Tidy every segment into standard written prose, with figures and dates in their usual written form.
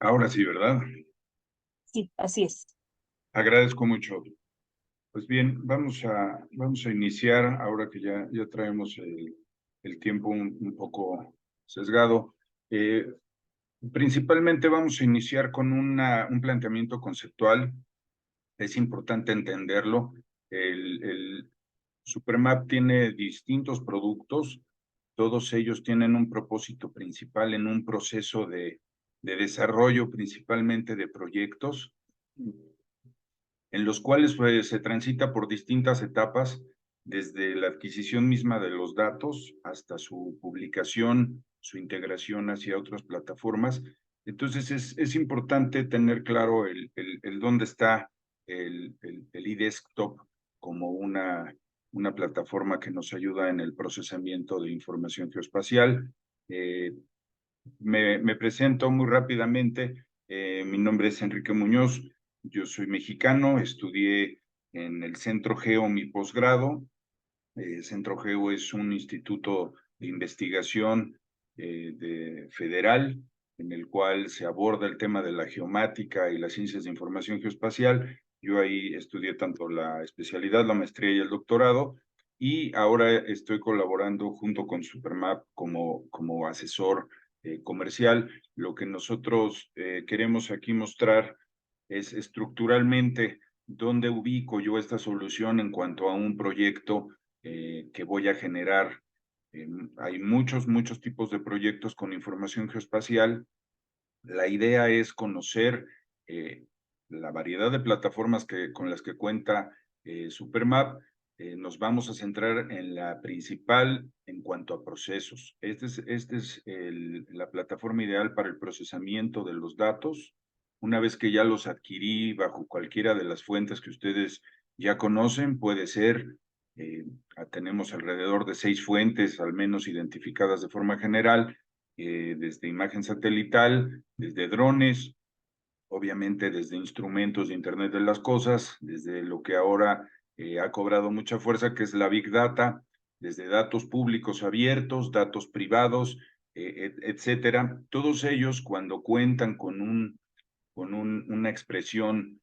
Ahora sí, ¿verdad? Sí, así es. Agradezco mucho. Pues bien, vamos a iniciar ahora que ya traemos el tiempo un poco sesgado. Eh, Principalmente vamos a iniciar con un planteamiento conceptual. Es importante entenderlo. El Supermap tiene distintos productos. Todos ellos tienen un propósito principal en un proceso de desarrollo, principalmente de proyectos en los cuales se transita por distintas etapas, desde la adquisición misma de los datos hasta su publicación, su integración hacia otras plataformas. Entonces es importante tener claro el dónde está el eDesktop como una plataforma que nos ayuda en el procesamiento de información geoespacial. Eh, Me presento muy rápidamente. Mi nombre es Enrique Muñoz. Yo soy mexicano. Estudié en el Centro Geo mi posgrado. Centro Geo es un instituto de investigación federal en el cual se aborda el tema de la geomática y las ciencias de información geoespacial. Yo ahí estudié tanto la especialidad, la maestría y el doctorado, y ahora estoy colaborando junto con Supermap como asesor comercial. Lo que nosotros queremos aquí mostrar es estructuralmente dónde ubico yo esta solución en cuanto a un proyecto que voy a generar. Hay muchos tipos de proyectos con información geoespacial. La idea es conocer eh, la variedad de plataformas con las que cuenta Supermap. Nos vamos a centrar en la principal en cuanto a procesos. Esta es la plataforma ideal para el procesamiento de los datos. Una vez que ya los adquirí bajo cualquiera de las fuentes que ustedes ya conocen, puede ser, eh, tenemos alrededor de 6 fuentes, al menos identificadas de forma general, desde imagen satelital, desde drones, obviamente desde instrumentos de Internet de las Cosas, desde lo que ahora ha cobrado mucha fuerza, que es la Big Data, desde datos públicos abiertos, datos privados, etcétera. Todos ellos, cuando cuentan una expresión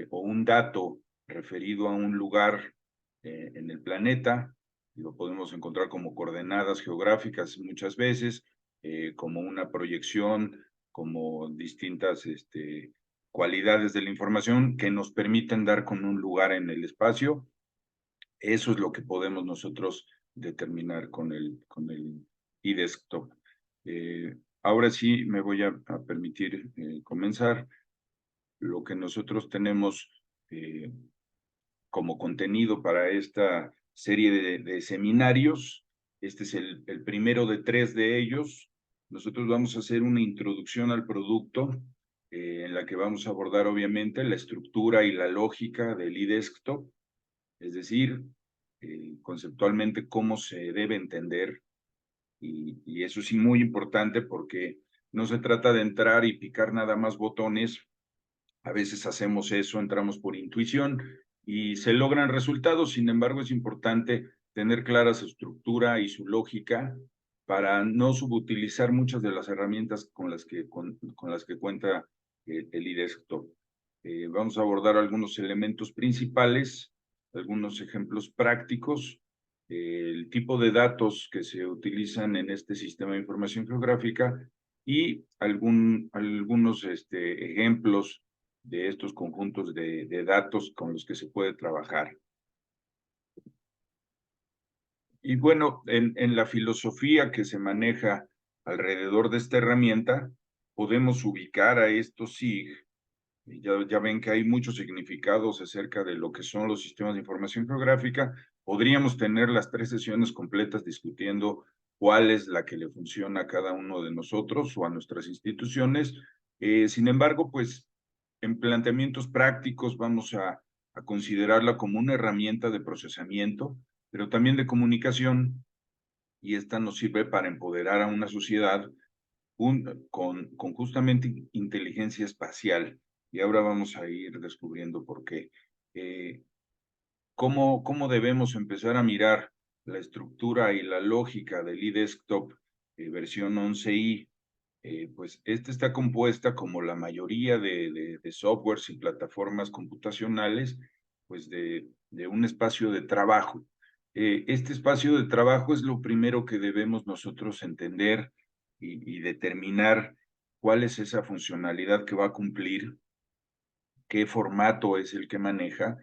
o un dato referido a un lugar en el planeta, lo podemos encontrar como coordenadas geográficas muchas veces, como una proyección, como distintas cualidades de la información que nos permiten dar con un lugar en el espacio. Eso es lo que podemos nosotros determinar con el eDesktop. Ahora sí me voy a permitir comenzar. Lo que nosotros tenemos eh, como contenido para esta serie de seminarios. Este es el primero de 3 de ellos. Nosotros vamos a hacer una introducción al producto en la que vamos a abordar obviamente la estructura y la lógica del eDesktop, es decir, conceptualmente cómo se debe entender. Y eso sí muy importante porque no se trata de entrar y picar nada más botones. A veces hacemos eso, entramos por intuición y se logran resultados. Sin embargo, es importante tener clara su estructura y su lógica para no subutilizar muchas de las herramientas con las que cuenta el eDesktop. Vamos a abordar algunos elementos principales, algunos ejemplos prácticos, el tipo de datos que se utilizan en este sistema de información geográfica y algunos ejemplos de estos conjuntos de datos con los que se puede trabajar. Y bueno, en la filosofía que se maneja alrededor de esta herramienta, podemos ubicar a estos SIG. Ya ven que hay muchos significados acerca de lo que son los sistemas de información geográfica. Podríamos tener las 3 sesiones completas discutiendo cuál es la que le funciona a cada uno de nosotros o a nuestras instituciones. Sin embargo, pues en planteamientos prácticos vamos a considerarla como una herramienta de procesamiento, pero también de comunicación, y esta nos sirve para empoderar a una sociedad con justamente inteligencia espacial. Y ahora vamos a ir descubriendo por qué. Eh, ¿Cómo debemos empezar a mirar la estructura y la lógica del eDesktop versión 11i? Pues esta está compuesta, como la mayoría de softwares y plataformas computacionales, pues de un espacio de trabajo. Este espacio de trabajo es lo primero que debemos nosotros entender y determinar cuál es esa funcionalidad que va a cumplir, qué formato es el que maneja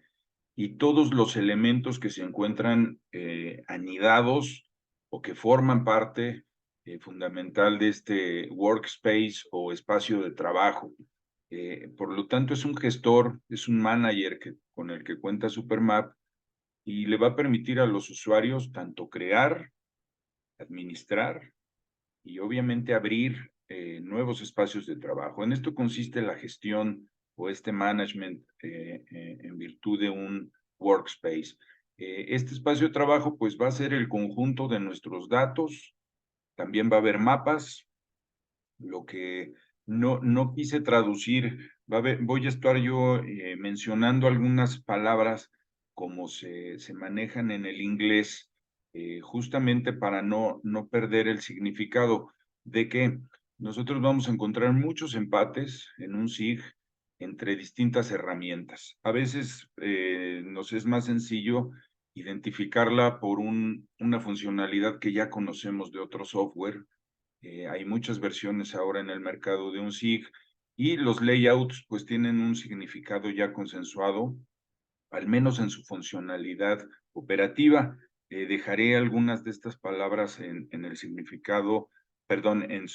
y todos los elementos que se encuentran anidados o que forman parte fundamental de este workspace o espacio de trabajo. Por lo tanto, es un gestor, es un manager con el que cuenta Supermap y le va a permitir a los usuarios tanto crear, administrar y obviamente abrir nuevos espacios de trabajo. En esto consiste la gestión o este management en virtud de un workspace. Este espacio de trabajo pues va a ser el conjunto de nuestros datos, también va a haber mapas, lo que no quise traducir, voy a estar yo mencionando algunas palabras como se manejan en el inglés, justamente para no perder el significado de que nosotros vamos a encontrar muchos empates en un SIG entre distintas herramientas. A veces nos es más sencillo identificarla por una funcionalidad que ya conocemos de otro software. Hay muchas versiones ahora en el mercado de un SIG y los layouts pues tienen un significado ya consensuado, al menos en su funcionalidad operativa. Dejaré algunas de estas palabras en el significado, perdón, en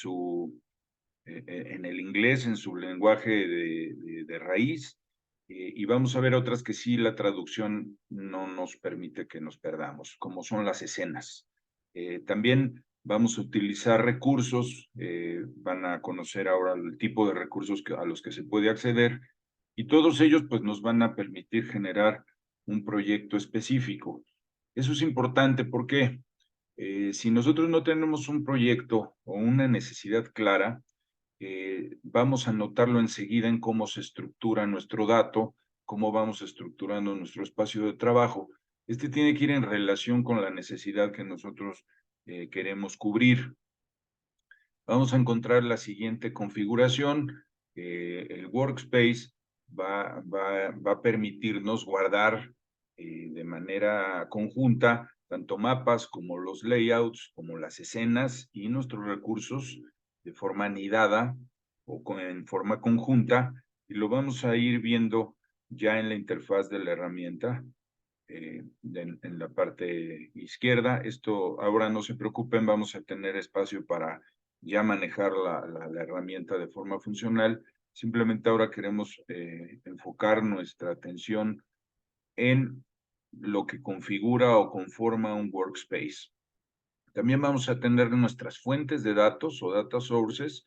el inglés, en su lenguaje de raíz, y vamos a ver otras que sí la traducción no nos permite que nos perdamos, como son las escenas. También vamos a utilizar recursos, van a conocer ahora el tipo de recursos a los que se puede acceder, y todos ellos pues nos van a permitir generar un proyecto específico. Eso es importante porque si nosotros no tenemos un proyecto o una necesidad clara, vamos a notarlo enseguida en cómo se estructura nuestro dato, cómo vamos estructurando nuestro espacio de trabajo. Este tiene que ir en relación con la necesidad que nosotros queremos cubrir. Vamos a encontrar la siguiente configuración. El workspace va a permitirnos guardar de manera conjunta tanto mapas como los layouts, como las escenas y nuestros recursos de forma anidada o en forma conjunta, y lo vamos a ir viendo ya en la interfaz de la herramienta en la parte izquierda. Esto ahora no se preocupen, vamos a tener espacio para ya manejar la herramienta de forma funcional. Simplemente ahora queremos enfocar nuestra atención en lo que configura o conforma un workspace. También vamos a tener nuestras fuentes de datos o data sources.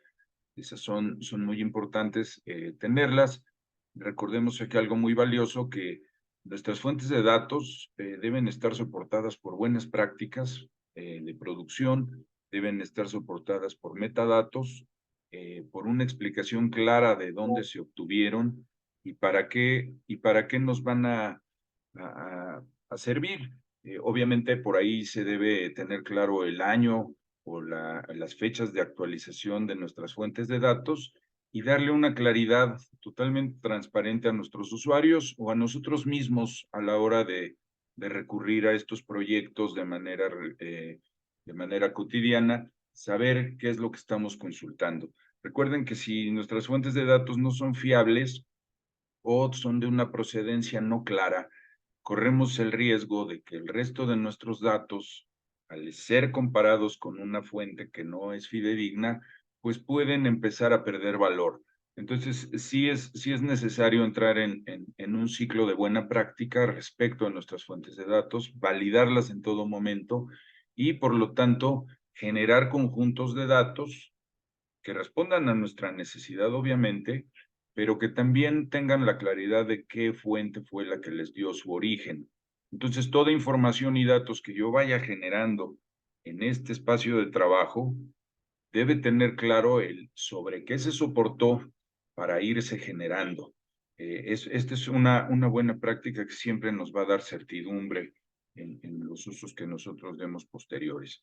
Esas son muy importantes tenerlas. Recordemos aquí algo muy valioso, que nuestras fuentes de datos deben estar soportadas por buenas prácticas de producción, deben estar soportadas por metadatos, por una explicación clara de dónde se obtuvieron y para qué nos van a servir. Obviamente por ahí se debe tener claro el año o las fechas de actualización de nuestras fuentes de datos y darle una claridad totalmente transparente a nuestros usuarios o a nosotros mismos a la hora de recurrir a estos proyectos de manera cotidiana, saber qué es lo que estamos consultando. Recuerden que si nuestras fuentes de datos no son fiables o son de una procedencia no clara, corremos el riesgo de que el resto de nuestros datos, al ser comparados con una fuente que no es fidedigna, pues pueden empezar a perder valor. Entonces, sí es necesario entrar en un ciclo de buena práctica respecto a nuestras fuentes de datos, validarlas en todo momento y, por lo tanto, generar conjuntos de datos que respondan a nuestra necesidad, obviamente, pero que también tengan la claridad de qué fuente fue la que les dio su origen. Entonces, toda información y datos que yo vaya generando en este espacio de trabajo debe tener claro el sobre qué se soportó para irse generando. Esta es una buena práctica que siempre nos va a dar certidumbre en los usos que nosotros demos posteriores.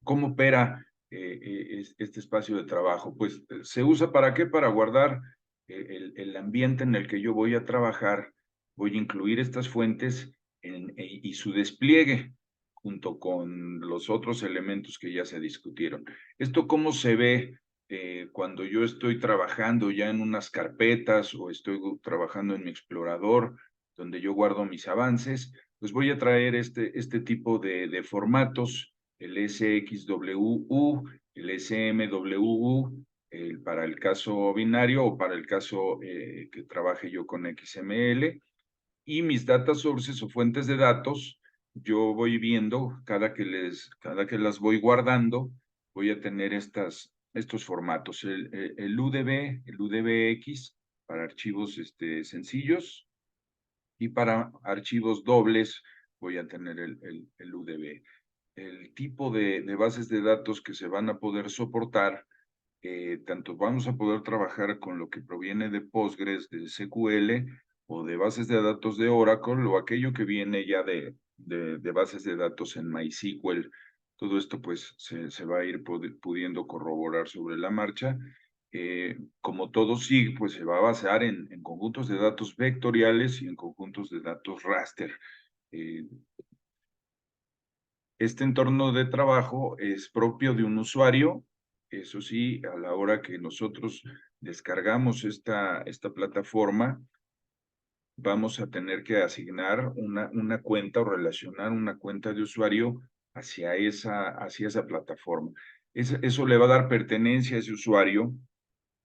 ¿Cómo opera este espacio de trabajo. Pues se usa ¿para qué? Para guardar el ambiente en el que yo voy a trabajar. Voy a incluir estas fuentes y su despliegue junto con los otros elementos que ya se discutieron. ¿Esto cómo se ve cuando yo estoy trabajando ya en unas carpetas o estoy trabajando en mi explorador, donde yo guardo mis avances? Pues voy a traer este tipo de formatos, el SXWU, el SMWU, para el caso binario o para el caso que trabaje yo con XML, y mis data sources o fuentes de datos, yo voy viendo cada que las voy guardando, voy a tener estos formatos, el UDB, el UDBX para archivos sencillos, y para archivos dobles voy a tener el UDB. El tipo de bases de datos que se van a poder soportar, tanto vamos a poder trabajar con lo que proviene de Postgres, de SQL, o de bases de datos de Oracle, o aquello que viene ya de bases de datos en MySQL. Todo esto pues se va a ir pudiendo corroborar sobre la marcha. Como todo SIG, pues se va a basar en conjuntos de datos vectoriales y en conjuntos de datos raster. Eh, este entorno de trabajo es propio de un usuario. Eso sí, a la hora que nosotros descargamos esta plataforma, vamos a tener que asignar una cuenta o relacionar una cuenta de usuario hacia esa plataforma. Eso le va a dar pertenencia a ese usuario.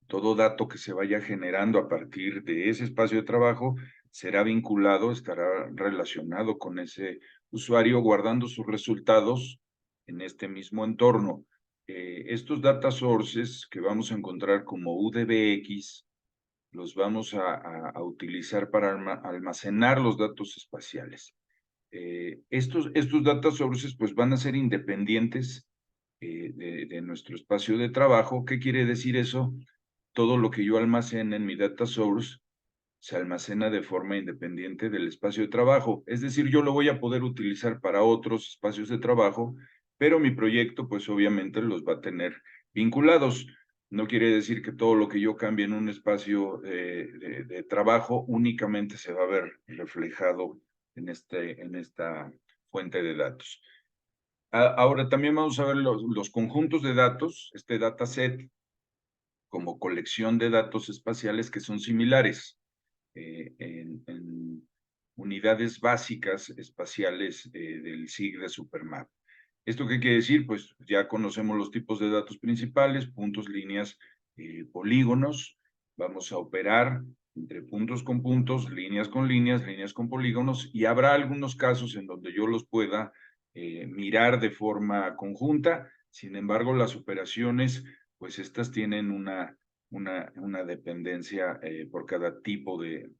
Todo dato que se vaya generando a partir de ese espacio de trabajo será vinculado, estará relacionado con ese usuario, guardando sus resultados en este mismo entorno. Estos data sources que vamos a encontrar como UDBX, los vamos a utilizar para almacenar los datos espaciales. Estos data sources pues van a ser independientes de nuestro espacio de trabajo. ¿Qué quiere decir eso? Todo lo que yo almacene en mi data source se almacena de forma independiente del espacio de trabajo. Es decir, yo lo voy a poder utilizar para otros espacios de trabajo, pero mi proyecto, pues obviamente los va a tener vinculados. No quiere decir que todo lo que yo cambie en un espacio de trabajo únicamente se va a ver reflejado en esta fuente de datos. Ahora también vamos a ver los conjuntos de datos, este dataset, como colección de datos espaciales que son similares en unidades básicas espaciales del SIG de Supermap. ¿Esto qué quiere decir? Pues ya conocemos los tipos de datos principales: puntos, líneas, polígonos. Vamos a operar entre puntos con puntos, líneas con polígonos, y habrá algunos casos en donde yo los pueda mirar de forma conjunta. Sin embargo, las operaciones, pues estas tienen una dependencia por cada tipo de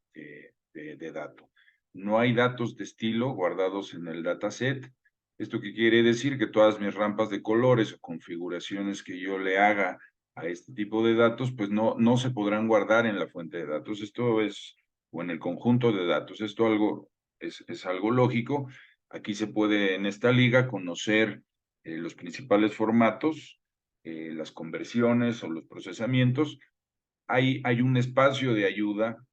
dato. No hay datos de estilo guardados en el dataset. ¿Esto qué quiere decir? Que todas mis rampas de colores o configuraciones que yo le haga a este tipo de datos, pues no se podrán guardar en la fuente de datos. Esto es, o en el conjunto de datos. Esto es algo lógico. Aquí se puede, en esta liga, conocer los principales formatos, las conversiones o los procesamientos. Hay un espacio de ayuda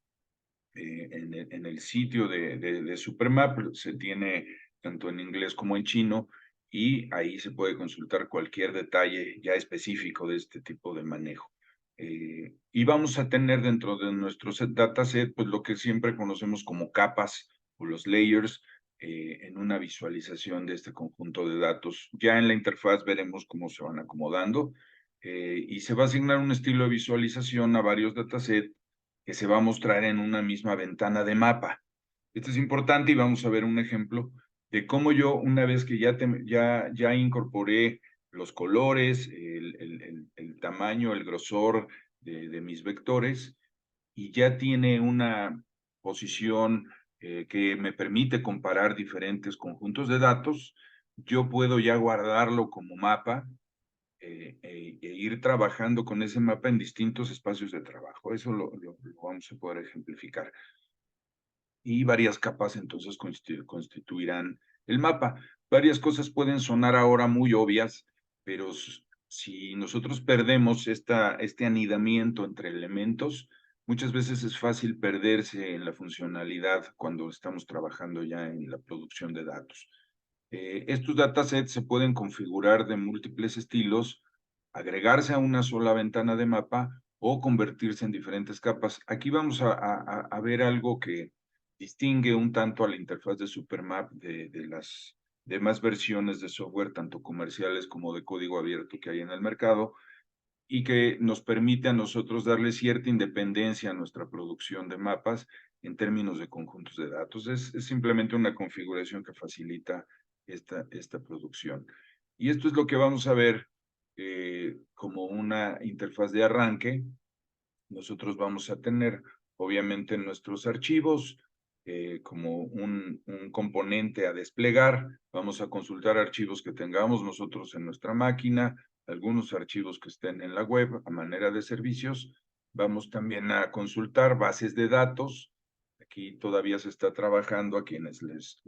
en el sitio de Supermap. Se tiene tanto en inglés como en chino, y ahí se puede consultar cualquier detalle ya específico de este tipo de manejo. Y vamos a tener dentro de nuestro dataset, pues lo que siempre conocemos como capas o los layers, en una visualización de este conjunto de datos. Ya en la interfaz veremos cómo se van acomodando, y se va a asignar un estilo de visualización a varios datasets que se va a mostrar en una misma ventana de mapa. Esto es importante, y vamos a ver un ejemplo de cómo yo, una vez que ya incorporé los colores, el tamaño, el grosor de mis vectores, y ya tiene una posición que me permite comparar diferentes conjuntos de datos, yo puedo ya guardarlo como mapa e ir trabajando con ese mapa en distintos espacios de trabajo. Eso lo vamos a poder ejemplificar. Y varias capas entonces constituirán el mapa. Varias cosas pueden sonar ahora muy obvias, pero si nosotros perdemos este anidamiento entre elementos, muchas veces es fácil perderse en la funcionalidad cuando estamos trabajando ya en la producción de datos. Estos datasets se pueden configurar de múltiples estilos, agregarse a una sola ventana de mapa o convertirse en diferentes capas. Aquí vamos a ver algo que distingue un tanto a la interfaz de Supermap de las demás versiones de software, tanto comerciales como de código abierto que hay en el mercado, y que nos permite a nosotros darle cierta independencia a nuestra producción de mapas en términos de conjuntos de datos. Es simplemente una configuración que facilita esta producción. Y esto es lo que vamos a ver como una interfaz de arranque. Nosotros vamos a tener, obviamente, nuestros archivos como un componente a desplegar. Vamos a consultar archivos que tengamos nosotros en nuestra máquina, algunos archivos que estén en la web a manera de servicios. Vamos también a consultar bases de datos. Aquí todavía se está trabajando a quienes les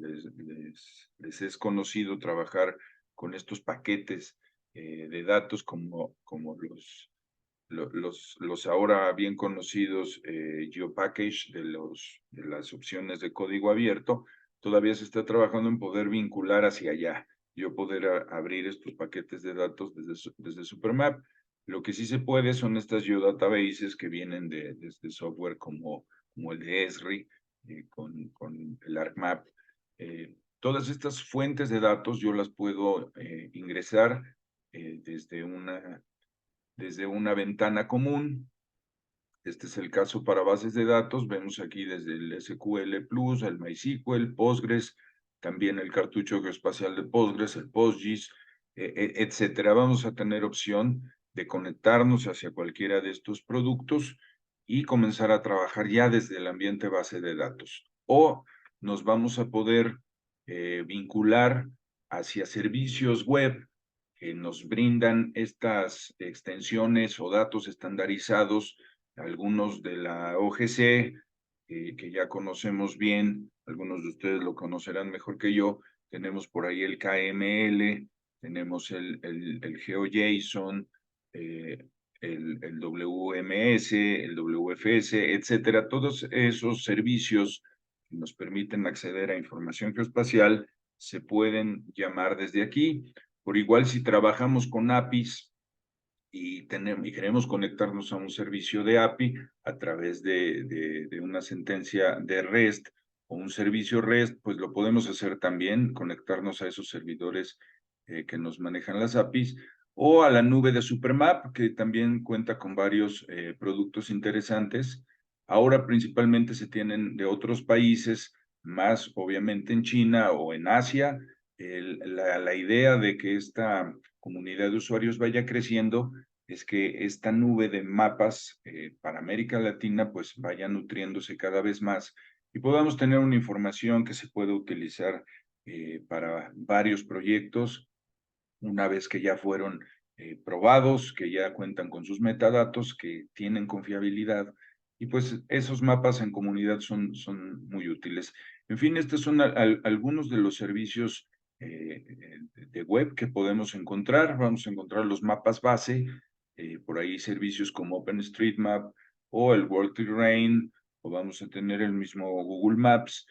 es conocido trabajar con estos paquetes de datos como los ahora bien conocidos GeoPackage de las opciones de código abierto. Todavía se está trabajando en poder vincular hacia allá, yo poder abrir estos paquetes de datos desde Supermap. Lo que sí se puede son estas geodatabases que vienen desde software como el de Esri, con el ArcMap. Todas estas fuentes de datos yo las puedo ingresar desde una ventana común. Este es el caso para bases de datos. Vemos aquí desde el SQL Plus, el MySQL, Postgres, también el cartucho geoespacial de Postgres, el PostGIS, etcétera. Vamos a tener opción de conectarnos hacia cualquiera de estos productos y comenzar a trabajar ya desde el ambiente base de datos. O nos vamos a poder vincular hacia servicios web que nos brindan estas extensiones o datos estandarizados, algunos de la OGC, que ya conocemos bien, algunos de ustedes lo conocerán mejor que yo. Tenemos por ahí el KML, tenemos el GeoJSON, el WMS, el WFS, etcétera. Todos esos servicios que nos permiten acceder a información geoespacial se pueden llamar desde aquí. Por igual, si trabajamos con APIs y queremos conectarnos a un servicio de API a través de una sentencia de REST o un servicio REST, pues lo podemos hacer también, conectarnos a esos servidores que nos manejan las APIs, o a la nube de Supermap, que también cuenta con varios productos interesantes. Ahora principalmente se tienen de otros países, más obviamente en China o en Asia. La idea de que esta comunidad de usuarios vaya creciendo es que esta nube de mapas para América Latina pues vaya nutriéndose cada vez más y podamos tener una información que se pueda utilizar para varios proyectos una vez que ya fueron probados, que ya cuentan con sus metadatos, que tienen confiabilidad. Y pues esos mapas en comunidad son muy útiles. En fin, estos son algunos de los servicios de web que podemos encontrar. Vamos a encontrar los mapas base, por ahí servicios como OpenStreetMap o el World Terrain, o vamos a tener el mismo Google Maps.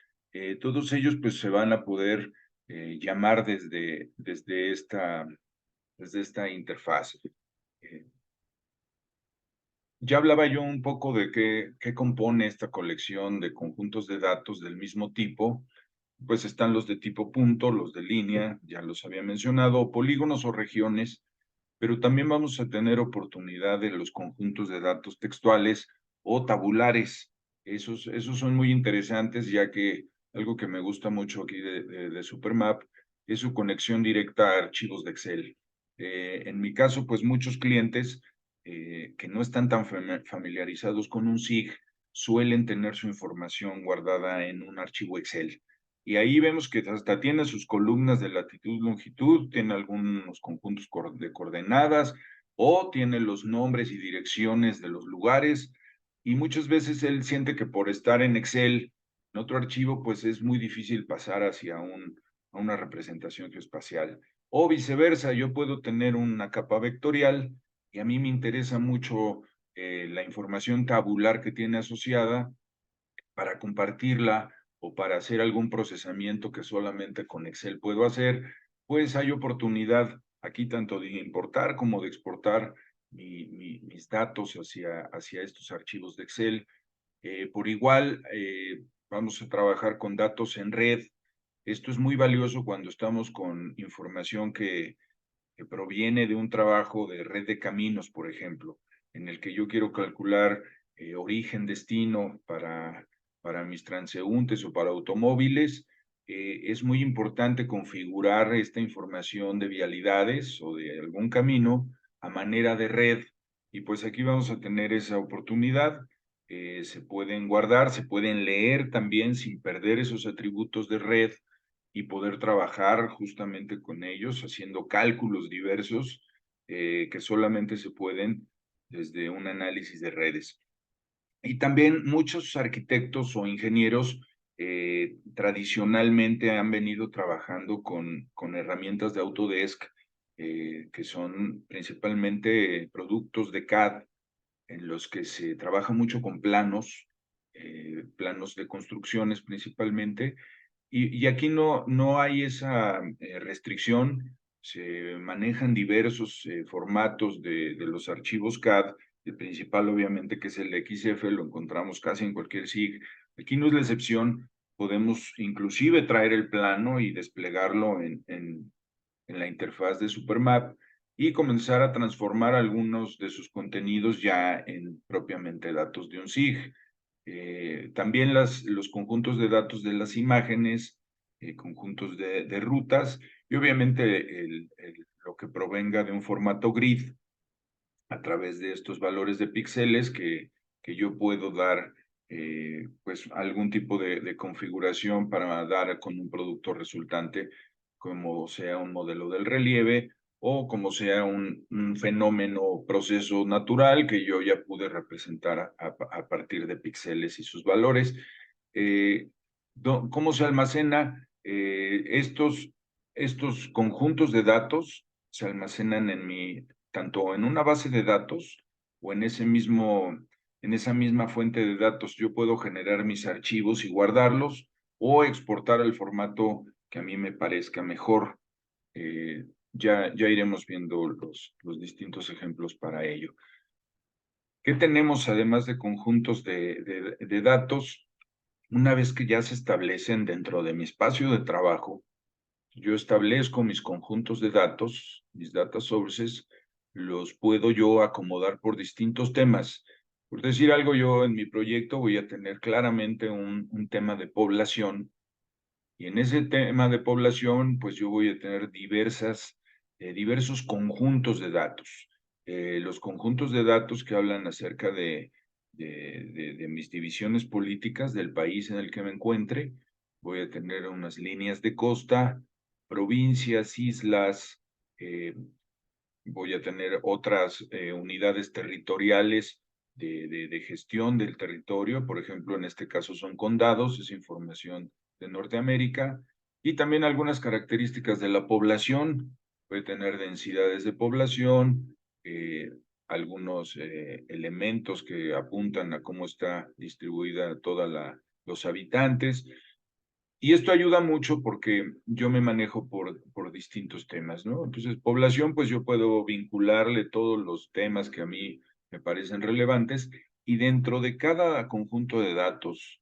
Todos ellos pues se van a poder llamar desde esta interfaz. Ya hablaba yo un poco de qué compone esta colección de conjuntos de datos del mismo tipo. Pues están los de tipo punto, los de línea, ya los había mencionado, polígonos o regiones, pero también vamos a tener oportunidad de los conjuntos de datos textuales o tabulares. Esos son muy interesantes, ya que algo que me gusta mucho aquí de Supermap es su conexión directa a archivos de Excel. En mi caso, pues muchos clientes que no están tan familiarizados con un SIG suelen tener su información guardada en un archivo Excel. Y ahí vemos que hasta tiene sus columnas de latitud, longitud, tiene algunos conjuntos de coordenadas o tiene los nombres y direcciones de los lugares. Y muchas veces él siente que por estar en Excel, en otro archivo, pues es muy difícil pasar hacia a una representación geoespacial. O viceversa, yo puedo tener una capa vectorial y a mí me interesa mucho la información tabular que tiene asociada para compartirla o para hacer algún procesamiento que solamente con Excel puedo hacer, pues hay oportunidad aquí tanto de importar como de exportar mis datos hacia estos archivos de Excel. Por igual, vamos a trabajar con datos en red. Esto es muy valioso cuando estamos con información que proviene de un trabajo de red de caminos, por ejemplo, en el que yo quiero calcular origen, destino para mis transeúntes o para automóviles. Es muy importante configurar esta información de vialidades o de algún camino a manera de red. Y pues aquí vamos a tener esa oportunidad. Se pueden guardar, se pueden leer también sin perder esos atributos de red y poder trabajar justamente con ellos, haciendo cálculos diversos que solamente se pueden desde un análisis de redes. Y también muchos arquitectos o ingenieros tradicionalmente han venido trabajando con herramientas de Autodesk, que son principalmente productos de CAD, en los que se trabaja mucho con planos, planos de construcciones principalmente, y aquí no hay esa restricción, se manejan diversos formatos de los archivos CAD, el principal obviamente que es el XF, lo encontramos casi en cualquier SIG. Aquí no es la excepción, podemos inclusive traer el plano y desplegarlo en la interfaz de Supermap y comenzar a transformar algunos de sus contenidos ya en propiamente datos de un SIG. También los conjuntos de datos de las imágenes, conjuntos de rutas y obviamente lo que provenga de un formato grid a través de estos valores de píxeles que yo puedo dar pues algún tipo de configuración para dar con un producto resultante, como sea un modelo del relieve o como sea un fenómeno, proceso natural que yo ya pude representar a partir de píxeles y sus valores. ¿Cómo se almacena? Estos conjuntos de datos se almacenan tanto en una base de datos o en esa misma fuente de datos. Yo puedo generar mis archivos y guardarlos o exportar al formato que a mí me parezca mejor. Ya iremos viendo los distintos ejemplos para ello. ¿Qué tenemos además de conjuntos de datos? Una vez que ya se establecen dentro de mi espacio de trabajo, yo establezco mis conjuntos de datos, mis data sources, los puedo yo acomodar por distintos temas. Por decir algo, yo en mi proyecto voy a tener claramente un tema de población y en ese tema de población, pues yo voy a tener diversos conjuntos de datos. Los conjuntos de datos que hablan acerca de mis divisiones políticas del país en el que me encuentre. Voy a tener unas líneas de costa, provincias, islas, voy a tener otras unidades territoriales de gestión del territorio, por ejemplo, en este caso son condados, es información de Norteamérica, y también algunas características de la población, puede tener densidades de población, algunos elementos que apuntan a cómo está distribuida los habitantes, y esto ayuda mucho porque yo me manejo por distintos temas, ¿no? Entonces, población, pues yo puedo vincularle todos los temas que a mí me parecen relevantes y dentro de cada conjunto de datos,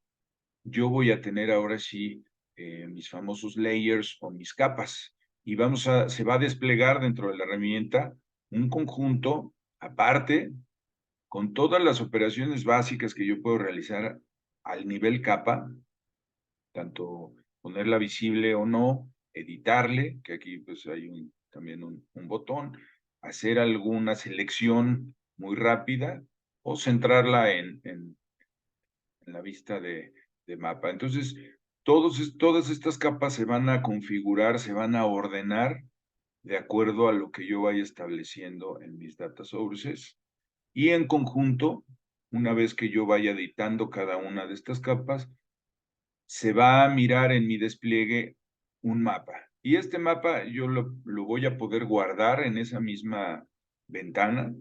yo voy a tener ahora sí mis famosos layers o mis capas y se va a desplegar dentro de la herramienta un conjunto aparte con todas las operaciones básicas que yo puedo realizar al nivel capa, tanto ponerla visible o no, editarle, que aquí pues hay también un botón, hacer alguna selección muy rápida o centrarla en la vista de mapa. Entonces, todas estas capas se van a configurar, se van a ordenar de acuerdo a lo que yo vaya estableciendo en mis data sources y en conjunto, una vez que yo vaya editando cada una de estas capas, se va a mirar en mi despliegue un mapa Y este mapa yo lo voy a poder guardar en esa misma ventana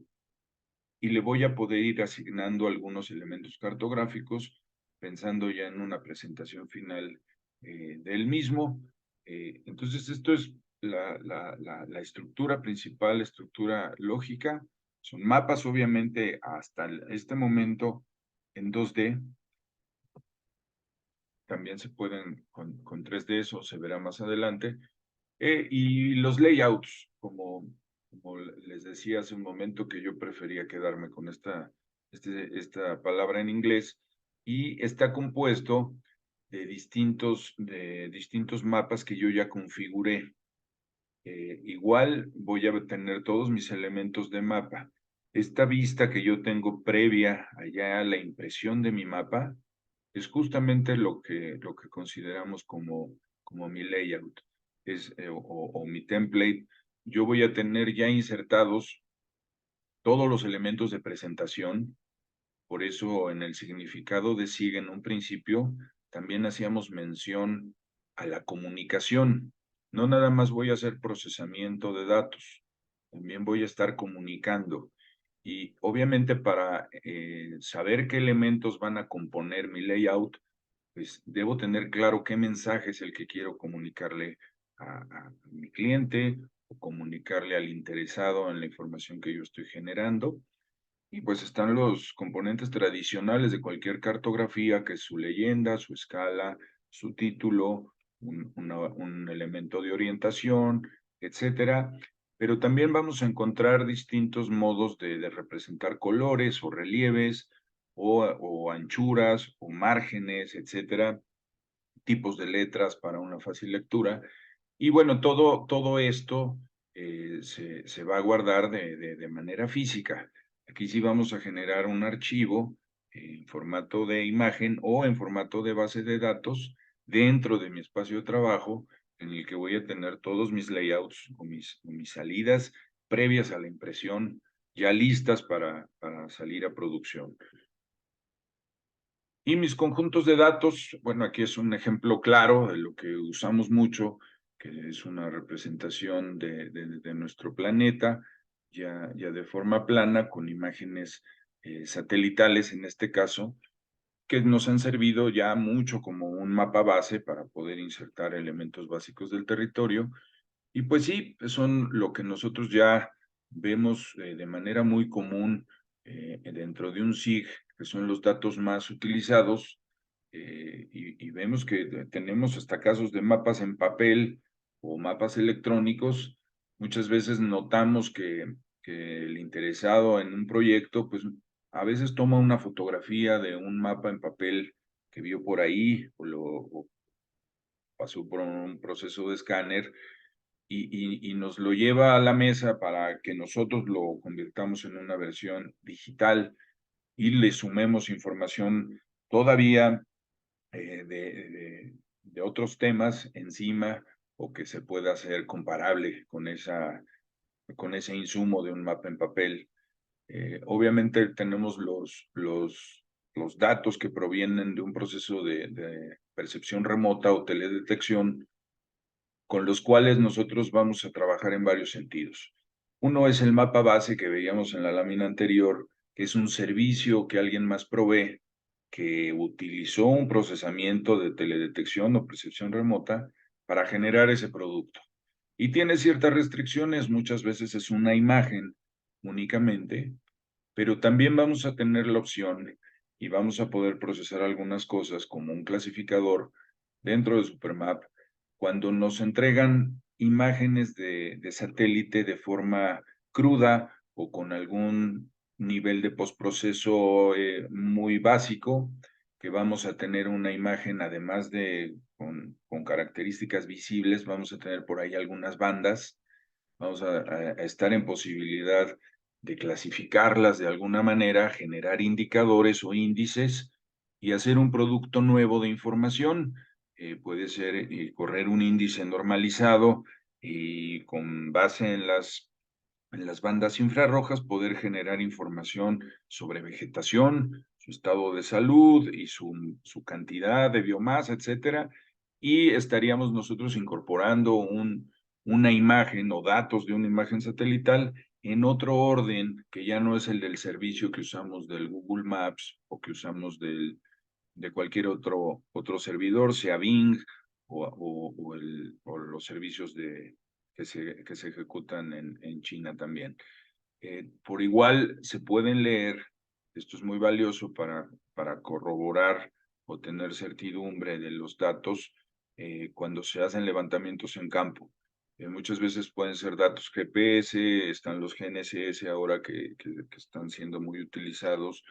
y le voy a poder ir asignando algunos elementos cartográficos, pensando ya en una presentación final del mismo. Entonces, esto es la estructura principal, la estructura lógica. Son mapas, obviamente, hasta este momento en 2D. También se pueden con 3D, eso se verá más adelante. Y los layouts, como les decía hace un momento, que yo prefería quedarme con esta palabra en inglés, y está compuesto de distintos mapas que yo ya configuré. Igual voy a tener todos mis elementos de mapa. Esta vista que yo tengo previa allá a la impresión de mi mapa es justamente lo que consideramos como mi layout o mi template. Yo voy a tener ya insertados todos los elementos de presentación. Por eso en el significado de SIG en un principio también hacíamos mención a la comunicación. No nada más voy a hacer procesamiento de datos, también voy a estar comunicando. Y obviamente para saber qué elementos van a componer mi layout, pues debo tener claro qué mensaje es el que quiero comunicarle a mi cliente o comunicarle al interesado en la información que yo estoy generando. Y pues están los componentes tradicionales de cualquier cartografía, que es su leyenda, su escala, su título, un elemento de orientación, etcétera. Pero también vamos a encontrar distintos modos de representar colores o relieves o anchuras o márgenes, etcétera, tipos de letras para una fácil lectura. Y bueno, todo esto se va a guardar de manera física. Aquí sí vamos a generar un archivo en formato de imagen o en formato de base de datos dentro de mi espacio de trabajo, en el que voy a tener todos mis layouts o mis salidas previas a la impresión, ya listas para salir a producción. Y mis conjuntos de datos, bueno, aquí es un ejemplo claro de lo que usamos mucho, que es una representación de nuestro planeta, ya de forma plana, con imágenes satelitales en este caso, que nos han servido ya mucho como un mapa base para poder insertar elementos básicos del territorio. Y pues sí, son lo que nosotros ya vemos de manera muy común dentro de un SIG, que son los datos más utilizados, y vemos que tenemos hasta casos de mapas en papel o mapas electrónicos. Muchas veces notamos que el interesado en un proyecto, pues a veces toma una fotografía de un mapa en papel que vio por ahí o pasó por un proceso de escáner y nos lo lleva a la mesa para que nosotros lo convirtamos en una versión digital y le sumemos información todavía de otros temas encima, o que se pueda hacer comparable con ese insumo de un mapa en papel. Obviamente tenemos los datos que provienen de un proceso de percepción remota o teledetección, con los cuales nosotros vamos a trabajar en varios sentidos. Uno es el mapa base que veíamos en la lámina anterior, que es un servicio que alguien más provee, que utilizó un procesamiento de teledetección o percepción remota para generar ese producto. Y tiene ciertas restricciones, muchas veces es una imagen únicamente, pero también vamos a tener la opción y vamos a poder procesar algunas cosas como un clasificador dentro de Supermap cuando nos entregan imágenes de satélite de forma cruda o con algún nivel de postproceso muy básico, que vamos a tener una imagen, además de con características visibles, vamos a tener por ahí algunas bandas, vamos a estar en posibilidad de clasificarlas de alguna manera, generar indicadores o índices y hacer un producto nuevo de información. Puede ser correr un índice normalizado y con base en las bandas infrarrojas poder generar información sobre vegetación, su estado de salud y su cantidad de biomasa, etcétera. y estaríamos nosotros incorporando una imagen o datos de una imagen satelital en otro orden que ya no es el del servicio que usamos del Google Maps o que usamos de cualquier otro servidor, sea Bing o los servicios que se ejecutan en China también. Por igual se pueden leer, esto es muy valioso para corroborar o tener certidumbre de los datos cuando se hacen levantamientos en campo. Muchas veces pueden ser datos GPS, están los GNSS ahora que están siendo muy utilizados,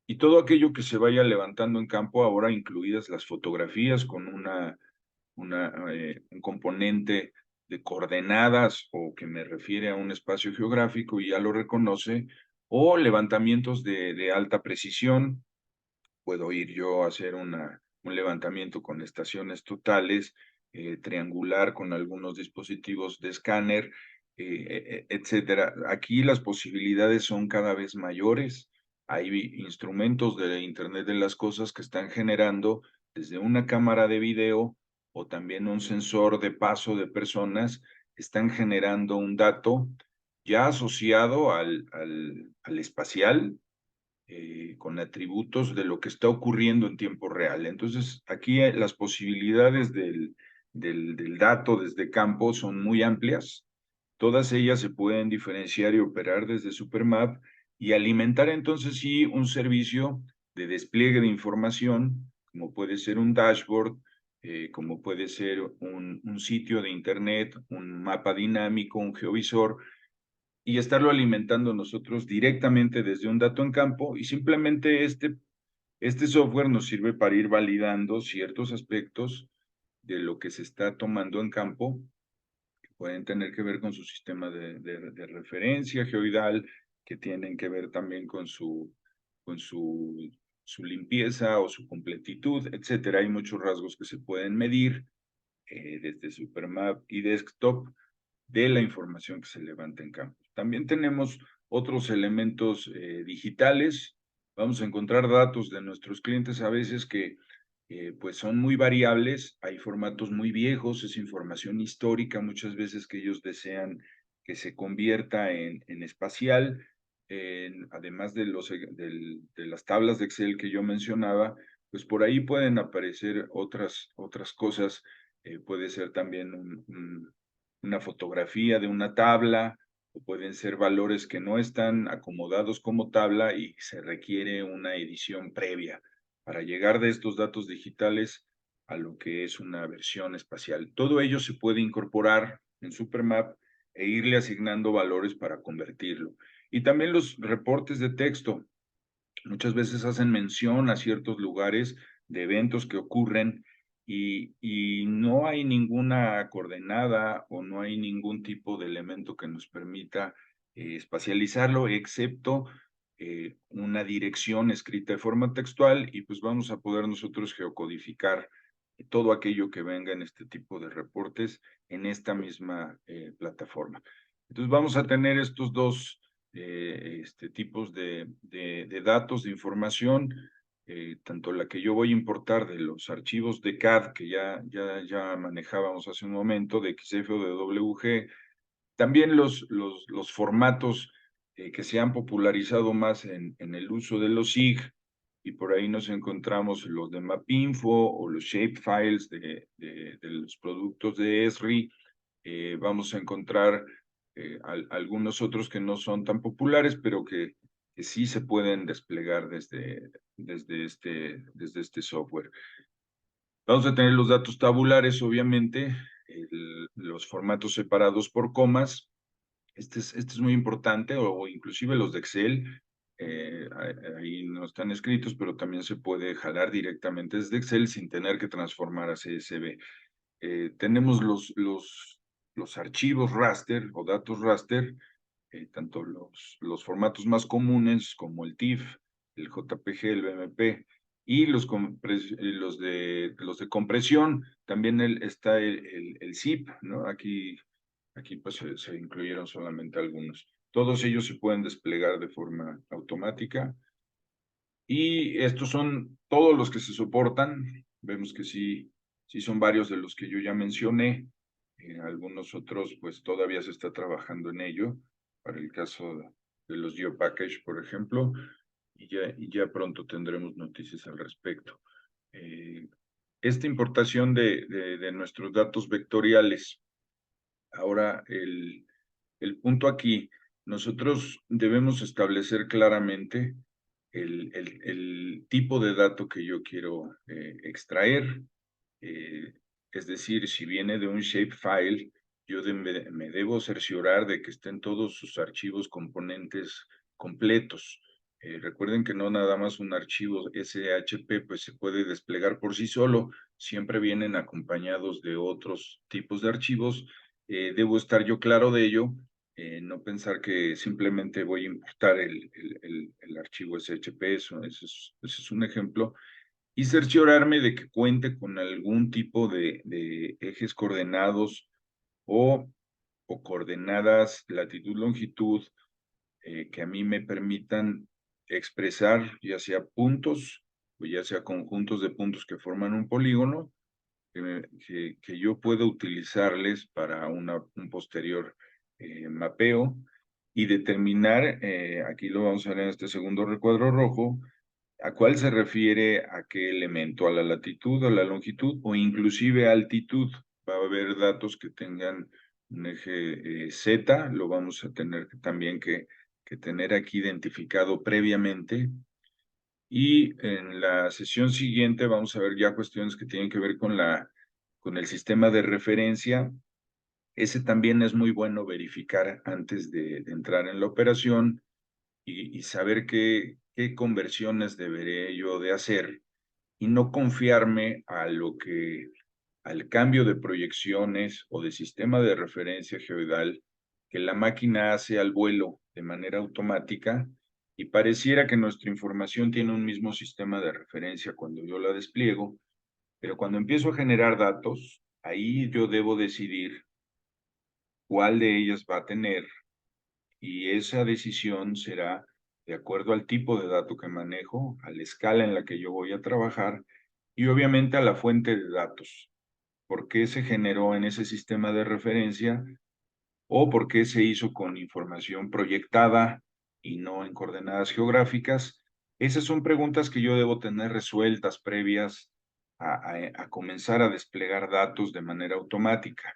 y todo aquello que se vaya levantando en campo, ahora incluidas las fotografías con un componente de coordenadas o que me refiere a un espacio geográfico y ya lo reconoce, o levantamientos de alta precisión. Puedo ir yo a hacer un levantamiento con estaciones totales, triangular con algunos dispositivos de escáner, etcétera. Aquí las posibilidades son cada vez mayores. Hay instrumentos de Internet de las Cosas que están generando desde una cámara de video o también un sensor de paso de personas, están generando un dato ya asociado al espacial, con atributos de lo que está ocurriendo en tiempo real. Entonces, aquí las posibilidades del dato desde campo son muy amplias. Todas ellas se pueden diferenciar y operar desde Supermap y alimentar entonces sí un servicio de despliegue de información, como puede ser un dashboard, como puede ser un sitio de internet, un mapa dinámico, un geovisor, y estarlo alimentando nosotros directamente desde un dato en campo, y simplemente este software nos sirve para ir validando ciertos aspectos de lo que se está tomando en campo, que pueden tener que ver con su sistema de referencia geoidal, que tienen que ver también con su limpieza o su completitud, etcétera. Hay muchos rasgos que se pueden medir desde Supermap y Desktop de la información que se levanta en campo. También tenemos otros elementos digitales. Vamos a encontrar datos de nuestros clientes a veces que pues son muy variables. Hay formatos muy viejos, es información histórica muchas veces que ellos desean que se convierta en espacial. Además de las tablas de Excel que yo mencionaba, pues por ahí pueden aparecer otras cosas. Puede ser también una fotografía de una tabla, o pueden ser valores que no están acomodados como tabla y se requiere una edición previa para llegar de estos datos digitales a lo que es una versión espacial. Todo ello se puede incorporar en Supermap e irle asignando valores para convertirlo. Y también los reportes de texto. Muchas veces hacen mención a ciertos lugares de eventos que ocurren y no hay ninguna coordenada o no hay ningún tipo de elemento que nos permita espacializarlo, excepto una dirección escrita de forma textual, y pues vamos a poder nosotros geocodificar todo aquello que venga en este tipo de reportes en esta misma plataforma. Entonces vamos a tener estos dos tipos de datos, de información, tanto la que yo voy a importar de los archivos de CAD que ya manejábamos hace un momento, de XF o de WG, también los formatos que se han popularizado más en el uso de los SIG, y por ahí nos encontramos los de MapInfo o los shapefiles de los productos de Esri. Vamos a encontrar algunos otros que no son tan populares, pero que sí se pueden desplegar desde este software. Vamos a tener los datos tabulares, obviamente, los formatos separados por comas. Este es muy importante, o inclusive los de Excel, ahí no están escritos, pero también se puede jalar directamente desde Excel sin tener que transformar a CSV. Tenemos los archivos raster o datos raster, tanto los formatos más comunes como el TIFF, el JPG, el BMP, y los de compresión. También está el ZIP, ¿no? Aquí pues se incluyeron solamente algunos. Todos ellos se pueden desplegar de forma automática. Y estos son todos los que se soportan. Vemos que sí Sí, son varios de los que yo ya mencioné. Algunos otros, pues todavía se está trabajando en ello, para el caso de los GeoPackage, por ejemplo, y ya pronto tendremos noticias al respecto. Esta importación de nuestros datos vectoriales. Ahora, el punto aquí, nosotros debemos establecer claramente el tipo de dato que yo quiero extraer. Es decir, si viene de un shapefile, yo me debo cerciorar de que estén todos sus archivos componentes completos. Recuerden que no nada más un archivo SHP pues se puede desplegar por sí solo, siempre vienen acompañados de otros tipos de archivos. Debo estar yo claro de ello, no pensar que simplemente voy a importar el archivo SHP, ese es un ejemplo, y cerciorarme de que cuente con algún tipo de ejes coordenados o coordenadas latitud-longitud que a mí me permitan expresar ya sea puntos o ya sea conjuntos de puntos que forman un polígono que yo pueda utilizarles para un posterior mapeo y determinar, aquí lo vamos a ver en este segundo recuadro rojo, a cuál se refiere a qué elemento, a la latitud, a la longitud o inclusive a altitud. Va a haber datos que tengan un eje Z, lo vamos a tener también que tener aquí identificado previamente. Y en la sesión siguiente vamos a ver ya cuestiones que tienen que ver con el sistema de referencia. Ese también es muy bueno verificar antes de entrar en la operación y saber qué conversiones deberé yo de hacer y no confiarme al cambio de proyecciones o de sistema de referencia geoidal que la máquina hace al vuelo de manera automática y pareciera que nuestra información tiene un mismo sistema de referencia cuando yo la despliego, pero cuando empiezo a generar datos, ahí yo debo decidir cuál de ellas va a tener y esa decisión será de acuerdo al tipo de dato que manejo, a la escala en la que yo voy a trabajar y obviamente a la fuente de datos. ¿Por qué se generó en ese sistema de referencia o por qué se hizo con información proyectada y no en coordenadas geográficas? Esas son preguntas que yo debo tener resueltas previas a comenzar a desplegar datos de manera automática.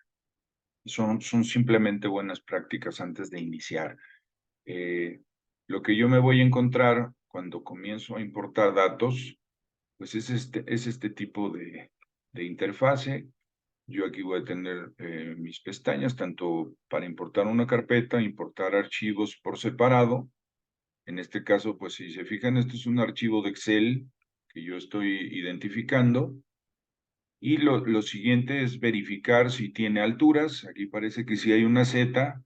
Son simplemente buenas prácticas antes de iniciar. Lo que yo me voy a encontrar cuando comienzo a importar datos, pues es este tipo de interfase. Yo aquí voy a tener mis pestañas, tanto para importar una carpeta, importar archivos por separado. En este caso, pues si se fijan, esto es un archivo de Excel que yo estoy identificando. Y lo siguiente es verificar si tiene alturas. Aquí parece que sí hay una Z,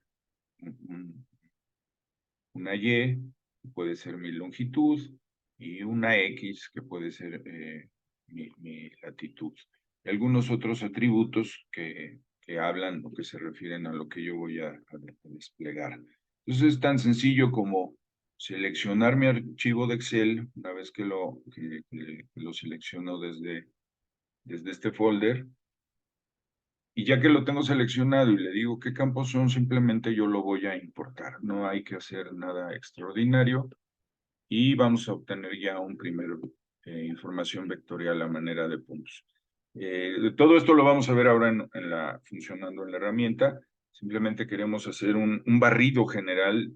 una Y, que puede ser mi longitud, y una X, que puede ser mi latitud. Y algunos otros atributos que hablan o que se refieren a lo que yo voy a desplegar. Entonces es tan sencillo como seleccionar mi archivo de Excel, una vez que lo selecciono desde este folder, y ya que lo tengo seleccionado y le digo qué campos son, simplemente yo lo voy a importar. No hay que hacer nada extraordinario y vamos a obtener ya un primer información vectorial a manera de puntos. Todo esto lo vamos a ver ahora funcionando en la herramienta. Simplemente queremos hacer un barrido general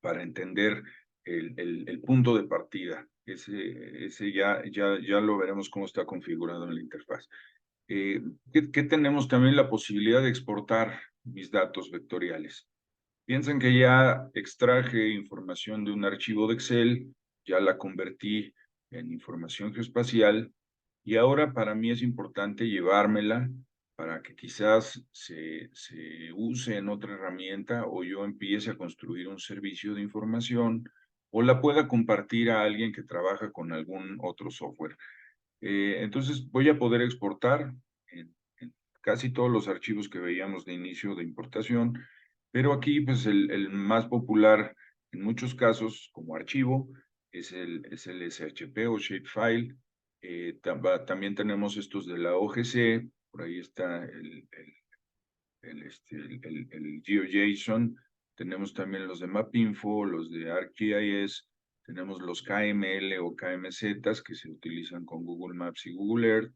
para entender el punto de partida. Ese ya lo veremos cómo está configurado en la interfaz. ¿Qué tenemos también la posibilidad de exportar mis datos vectoriales? Piensen que ya extraje información de un archivo de Excel, ya la convertí en información geoespacial y ahora para mí es importante llevármela para que quizás se use en otra herramienta o yo empiece a construir un servicio de información o la pueda compartir a alguien que trabaja con algún otro software. Entonces voy a poder exportar en casi todos los archivos que veíamos de inicio de importación, pero aquí pues el más popular en muchos casos como archivo es el SHP o Shapefile, También tenemos estos de la OGC, por ahí está el GeoJSON, tenemos también los de MapInfo, los de ArcGIS, tenemos los KML o KMZ que se utilizan con Google Maps y Google Earth,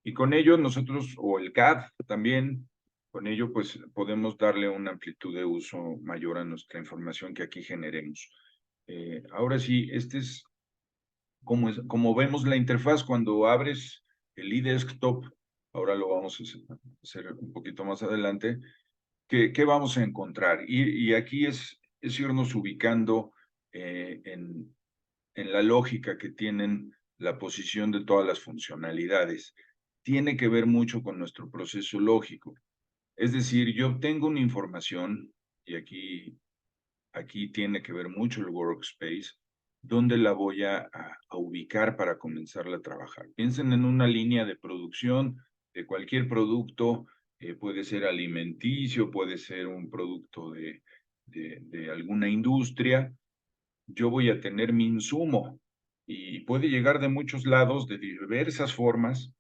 y con ello nosotros, o el CAD también, con ello pues podemos darle una amplitud de uso mayor a nuestra información que aquí generemos. Ahora sí, este es como vemos la interfaz cuando abres el iDesktop, ahora lo vamos a hacer un poquito más adelante. ¿Qué vamos a encontrar? Y aquí es irnos ubicando en la lógica que tienen la posición de todas las funcionalidades. Tiene que ver mucho con nuestro proceso lógico. Es decir, yo tengo una información, y aquí tiene que ver mucho el workspace, dónde la voy a ubicar para comenzarla a trabajar. Piensen en una línea de producción de cualquier producto, puede ser alimenticio, puede ser un producto de alguna industria. Yo voy a tener mi insumo y puede llegar de muchos lados, de diversas formas,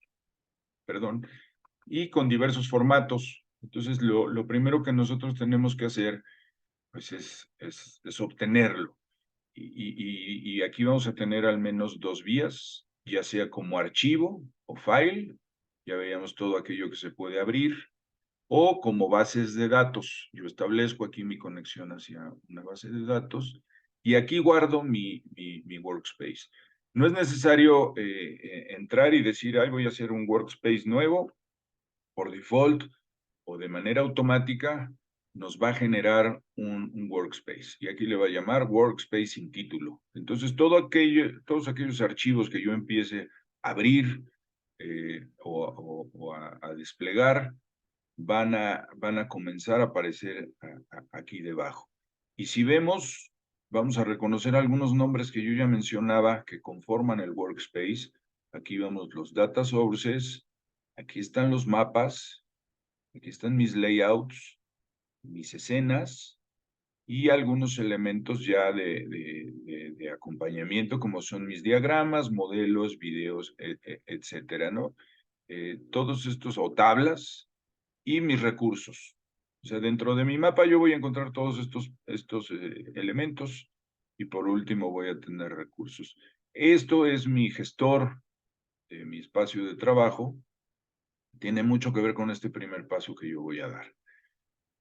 perdón, y con diversos formatos. Entonces, lo primero que nosotros tenemos que hacer pues es obtenerlo. Y aquí vamos a tener al menos dos vías, ya sea como archivo o file, ya veíamos todo aquello que se puede abrir, o como bases de datos. Yo establezco aquí mi conexión hacia una base de datos y aquí guardo mi workspace. No es necesario entrar y decir, ay, voy a hacer un workspace nuevo por default o de manera automática nos va a generar un workspace. Y aquí le va a llamar workspace sin título. Entonces, todos aquellos archivos que yo empiece a abrir o a desplegar van a comenzar a aparecer aquí debajo. Y si vemos, vamos a reconocer algunos nombres que yo ya mencionaba que conforman el workspace. Aquí vemos los data sources, aquí están los mapas, aquí están mis layouts, mis escenas y algunos elementos ya de acompañamiento, como son mis diagramas, modelos, videos, etcétera, ¿no? Todos estos, o tablas, y mis recursos. O sea, dentro de mi mapa yo voy a encontrar todos estos elementos y por último voy a tener recursos. Esto es mi gestor de mi espacio de trabajo. Tiene mucho que ver con este primer paso que yo voy a dar.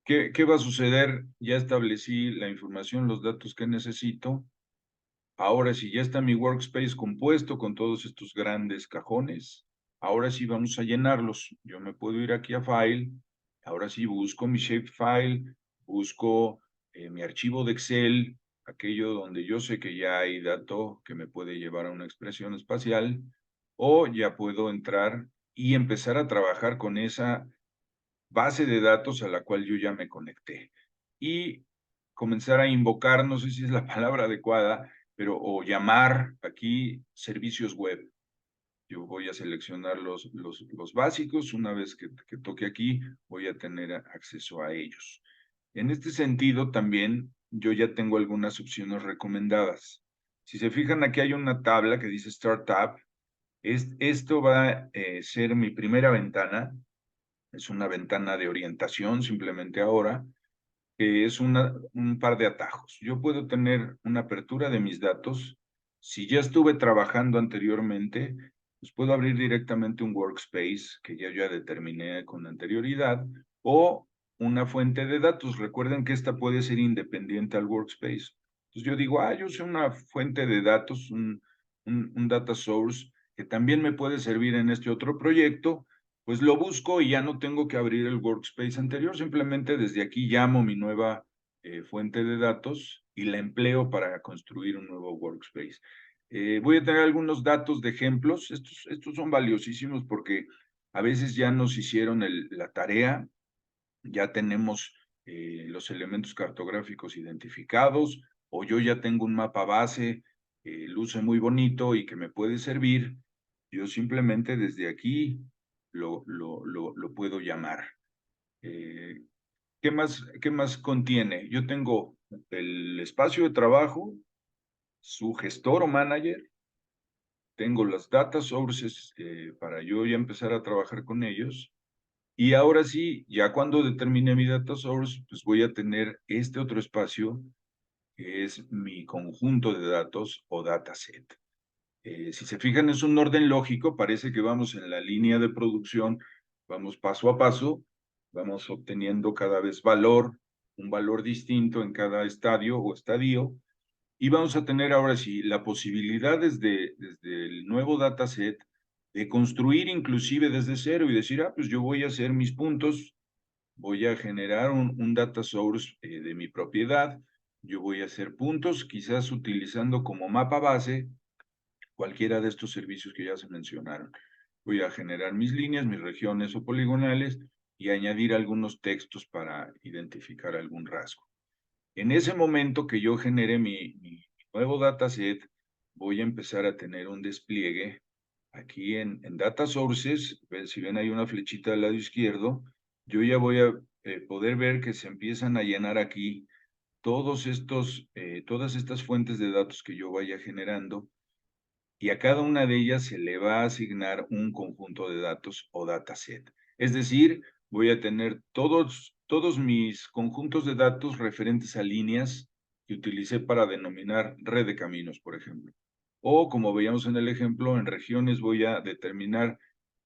¿Qué va a suceder? Ya establecí la información, los datos que necesito. Ahora sí, ya está mi workspace compuesto con todos estos grandes cajones. Ahora sí vamos a llenarlos. Yo me puedo ir aquí a File. Ahora sí busco mi shapefile, busco mi archivo de Excel, aquello donde yo sé que ya hay dato que me puede llevar a una expresión espacial, o ya puedo entrar y empezar a trabajar con esa base de datos a la cual yo ya me conecté. Y comenzar a invocar, no sé si es la palabra adecuada, pero o llamar aquí servicios web. Yo voy a seleccionar los básicos. Una vez que toque aquí, voy a tener acceso a ellos. En este sentido, también yo ya tengo algunas opciones recomendadas. Si se fijan, aquí hay una tabla que dice Startup. Esto va a ser mi primera ventana. Es una ventana de orientación simplemente ahora, que es un par de atajos. Yo puedo tener una apertura de mis datos. Si ya estuve trabajando anteriormente, pues puedo abrir directamente un workspace que ya determiné con anterioridad o una fuente de datos. Recuerden que esta puede ser independiente al workspace. Entonces yo digo, yo sé una fuente de datos, un data source que también me puede servir en este otro proyecto, pues lo busco y ya no tengo que abrir el workspace anterior, simplemente desde aquí llamo mi nueva fuente de datos y la empleo para construir un nuevo workspace. Voy a tener algunos datos de ejemplos. Estos son valiosísimos porque a veces ya nos hicieron la tarea, ya tenemos los elementos cartográficos identificados, o yo ya tengo un mapa base, luce muy bonito y que me puede servir. Yo simplemente desde aquí lo puedo llamar. ¿Qué más contiene? Yo tengo el espacio de trabajo, su gestor o manager, tengo las data sources para yo ya empezar a trabajar con ellos. Y ahora sí, ya cuando determine mi data source, pues voy a tener este otro espacio que es mi conjunto de datos o dataset. Si se fijan, es un orden lógico, parece que vamos en la línea de producción, vamos paso a paso, vamos obteniendo cada vez valor, un valor distinto en cada estadio o estadio, y vamos a tener ahora sí la posibilidad desde el nuevo dataset de construir inclusive desde cero y decir, pues yo voy a hacer mis puntos, voy a generar un data source de mi propiedad, yo voy a hacer puntos, quizás utilizando como mapa base cualquiera de estos servicios que ya se mencionaron. Voy a generar mis líneas, mis regiones o poligonales y añadir algunos textos para identificar algún rasgo. En ese momento que yo genere mi nuevo dataset, voy a empezar a tener un despliegue aquí en Data Sources. Si ven, hay una flechita al lado izquierdo. Yo ya voy a poder ver que se empiezan a llenar aquí todas estas fuentes de datos que yo vaya generando, y a cada una de ellas se le va a asignar un conjunto de datos o dataset. Es decir, voy a tener todos mis conjuntos de datos referentes a líneas que utilicé para denominar red de caminos, por ejemplo. O, como veíamos en el ejemplo, en regiones voy a determinar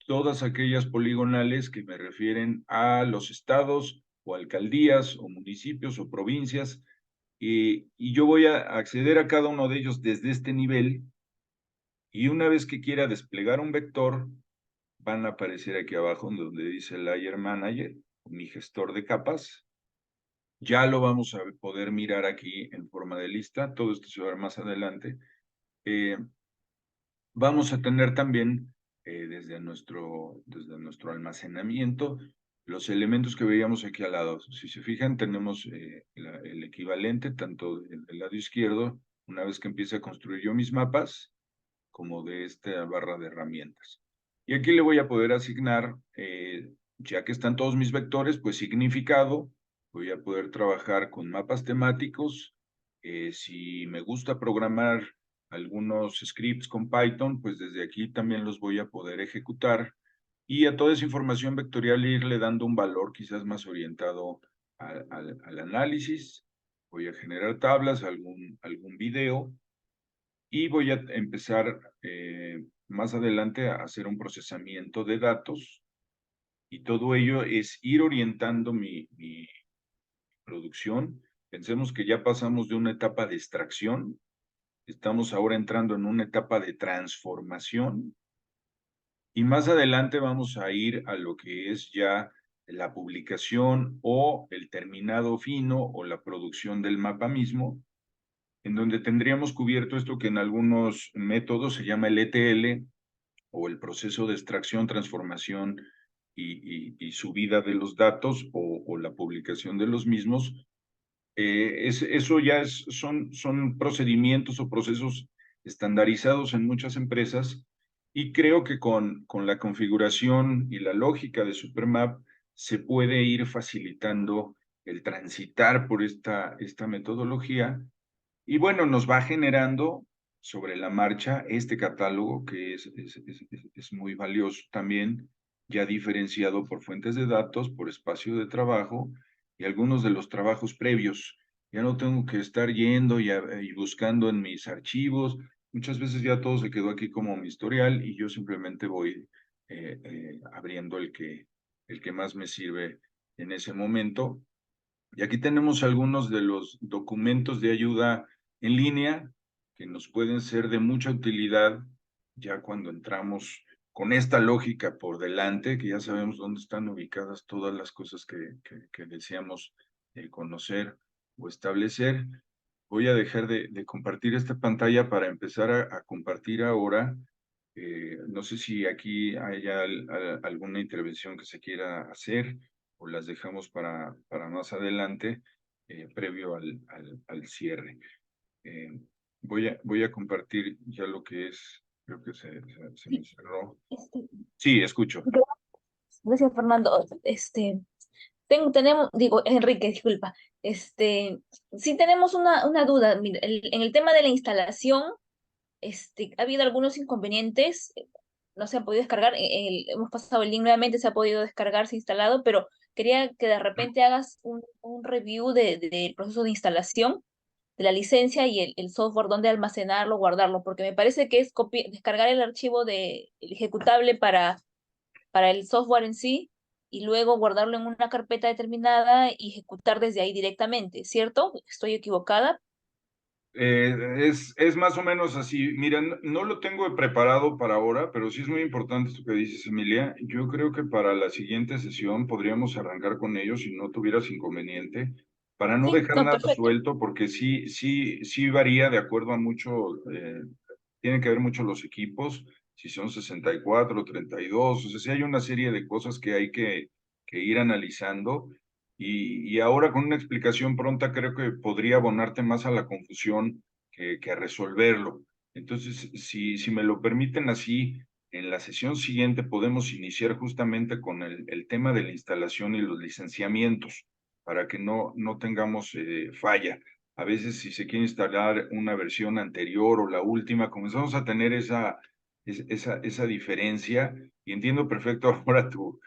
todas aquellas poligonales que me refieren a los estados o alcaldías o municipios o provincias, y yo voy a acceder a cada uno de ellos desde este nivel. Y una vez que quiera desplegar un vector, van a aparecer aquí abajo donde dice Layer Manager, mi gestor de capas. Ya lo vamos a poder mirar aquí en forma de lista. Todo esto se va a ver más adelante. Vamos a tener también desde nuestro almacenamiento los elementos que veíamos aquí al lado. Si se fijan, tenemos el equivalente tanto del lado izquierdo, una vez que empiece a construir yo mis mapas, como de esta barra de herramientas. Y aquí le voy a poder asignar, ya que están todos mis vectores, pues significado. Voy a poder trabajar con mapas temáticos. Si me gusta programar algunos scripts con Python, pues desde aquí también los voy a poder ejecutar. Y a toda esa información vectorial irle dando un valor quizás más orientado al análisis. Voy a generar tablas, algún video, y voy a empezar más adelante a hacer un procesamiento de datos, y todo ello es ir orientando mi producción. Pensemos que ya pasamos de una etapa de extracción, estamos ahora entrando en una etapa de transformación, y más adelante vamos a ir a lo que es ya la publicación o el terminado fino o la producción del mapa mismo, en donde tendríamos cubierto esto que en algunos métodos se llama el ETL, o el proceso de extracción, transformación y subida de los datos, o la publicación de los mismos. Eso ya son procedimientos o procesos estandarizados en muchas empresas, y creo que con la configuración y la lógica de Supermap se puede ir facilitando el transitar por esta metodología. Y bueno, nos va generando sobre la marcha este catálogo que es muy valioso también, ya diferenciado por fuentes de datos, por espacio de trabajo y algunos de los trabajos previos. Ya no tengo que estar yendo y buscando en mis archivos. Muchas veces ya todo se quedó aquí como mi historial, y yo simplemente voy abriendo el que más me sirve en ese momento. Y aquí tenemos algunos de los documentos de ayuda en línea que nos pueden ser de mucha utilidad ya cuando entramos con esta lógica por delante, que ya sabemos dónde están ubicadas todas las cosas que deseamos conocer o establecer. Voy a dejar de compartir esta pantalla para empezar a compartir ahora. No sé si aquí hay alguna intervención que se quiera hacer, o las dejamos para más adelante, previo al cierre. Voy a compartir ya lo que es, creo que se me Sí, cerró. este, Sí, escucho. gracias, Fernando. Tenemos, digo, Enrique, disculpa. Sí tenemos una duda. Mira, en el tema de la instalación, ha habido algunos inconvenientes, no se han podido descargar, hemos pasado el link nuevamente, se ha podido descargar, se ha instalado, pero quería que de repente hagas un review del proceso de instalación de la licencia y el software, dónde almacenarlo, guardarlo, porque me parece que es descargar el archivo el ejecutable para el software en sí y luego guardarlo en una carpeta determinada y ejecutar desde ahí directamente, ¿cierto? ¿Estoy equivocada? Es más o menos así. Mira, no lo tengo preparado para ahora, pero sí es muy importante esto que dices, Emilia. Yo creo que para la siguiente sesión podríamos arrancar con ellos si no tuvieras inconveniente, para no Sí, dejar no, nada perfecto. suelto, porque sí varía de acuerdo a mucho, tienen que ver mucho los equipos, si son 64, 32, o sea, sí hay una serie de cosas que hay que ir analizando. Y ahora con una explicación pronta creo que podría abonarte más a la confusión que a resolverlo. Entonces, si me lo permiten así, en la sesión siguiente podemos iniciar justamente con el tema de la instalación y los licenciamientos, para que no tengamos falla. A veces si se quiere instalar una versión anterior o la última, comenzamos a tener esa diferencia y entiendo perfecto ahora tu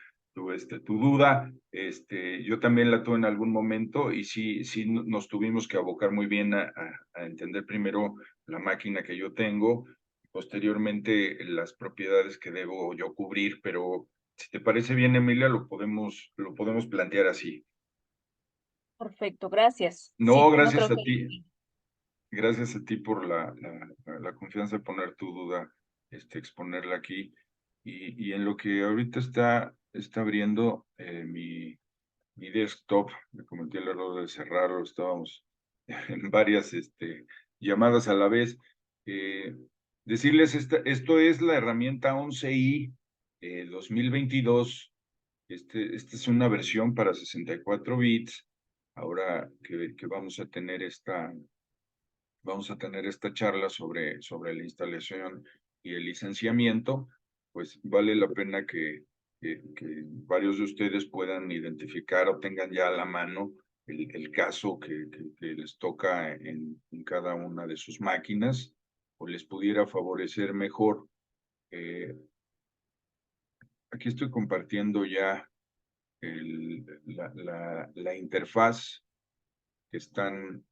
duda, yo también la tuve en algún momento y sí nos tuvimos que abocar muy bien a entender primero la máquina que yo tengo, posteriormente las propiedades que debo yo cubrir, pero si te parece bien, Emilia, lo podemos plantear así. Perfecto, gracias. No, Sí, no creo que... gracias a ti por la confianza de poner tu duda, exponerla aquí. Y en lo que ahorita está abriendo mi desktop, me cometí el error de cerrarlo, estábamos en varias llamadas a la vez. Eh, Decirles, esto es la herramienta 11i 2022. Esta es una versión para 64 bits. Ahora que vamos a tener esta charla sobre la instalación y el licenciamiento, pues vale la pena que varios de ustedes puedan identificar o tengan ya a la mano el caso que les toca en cada una de sus máquinas o les pudiera favorecer mejor. Eh, Aquí estoy compartiendo ya la interfaz que están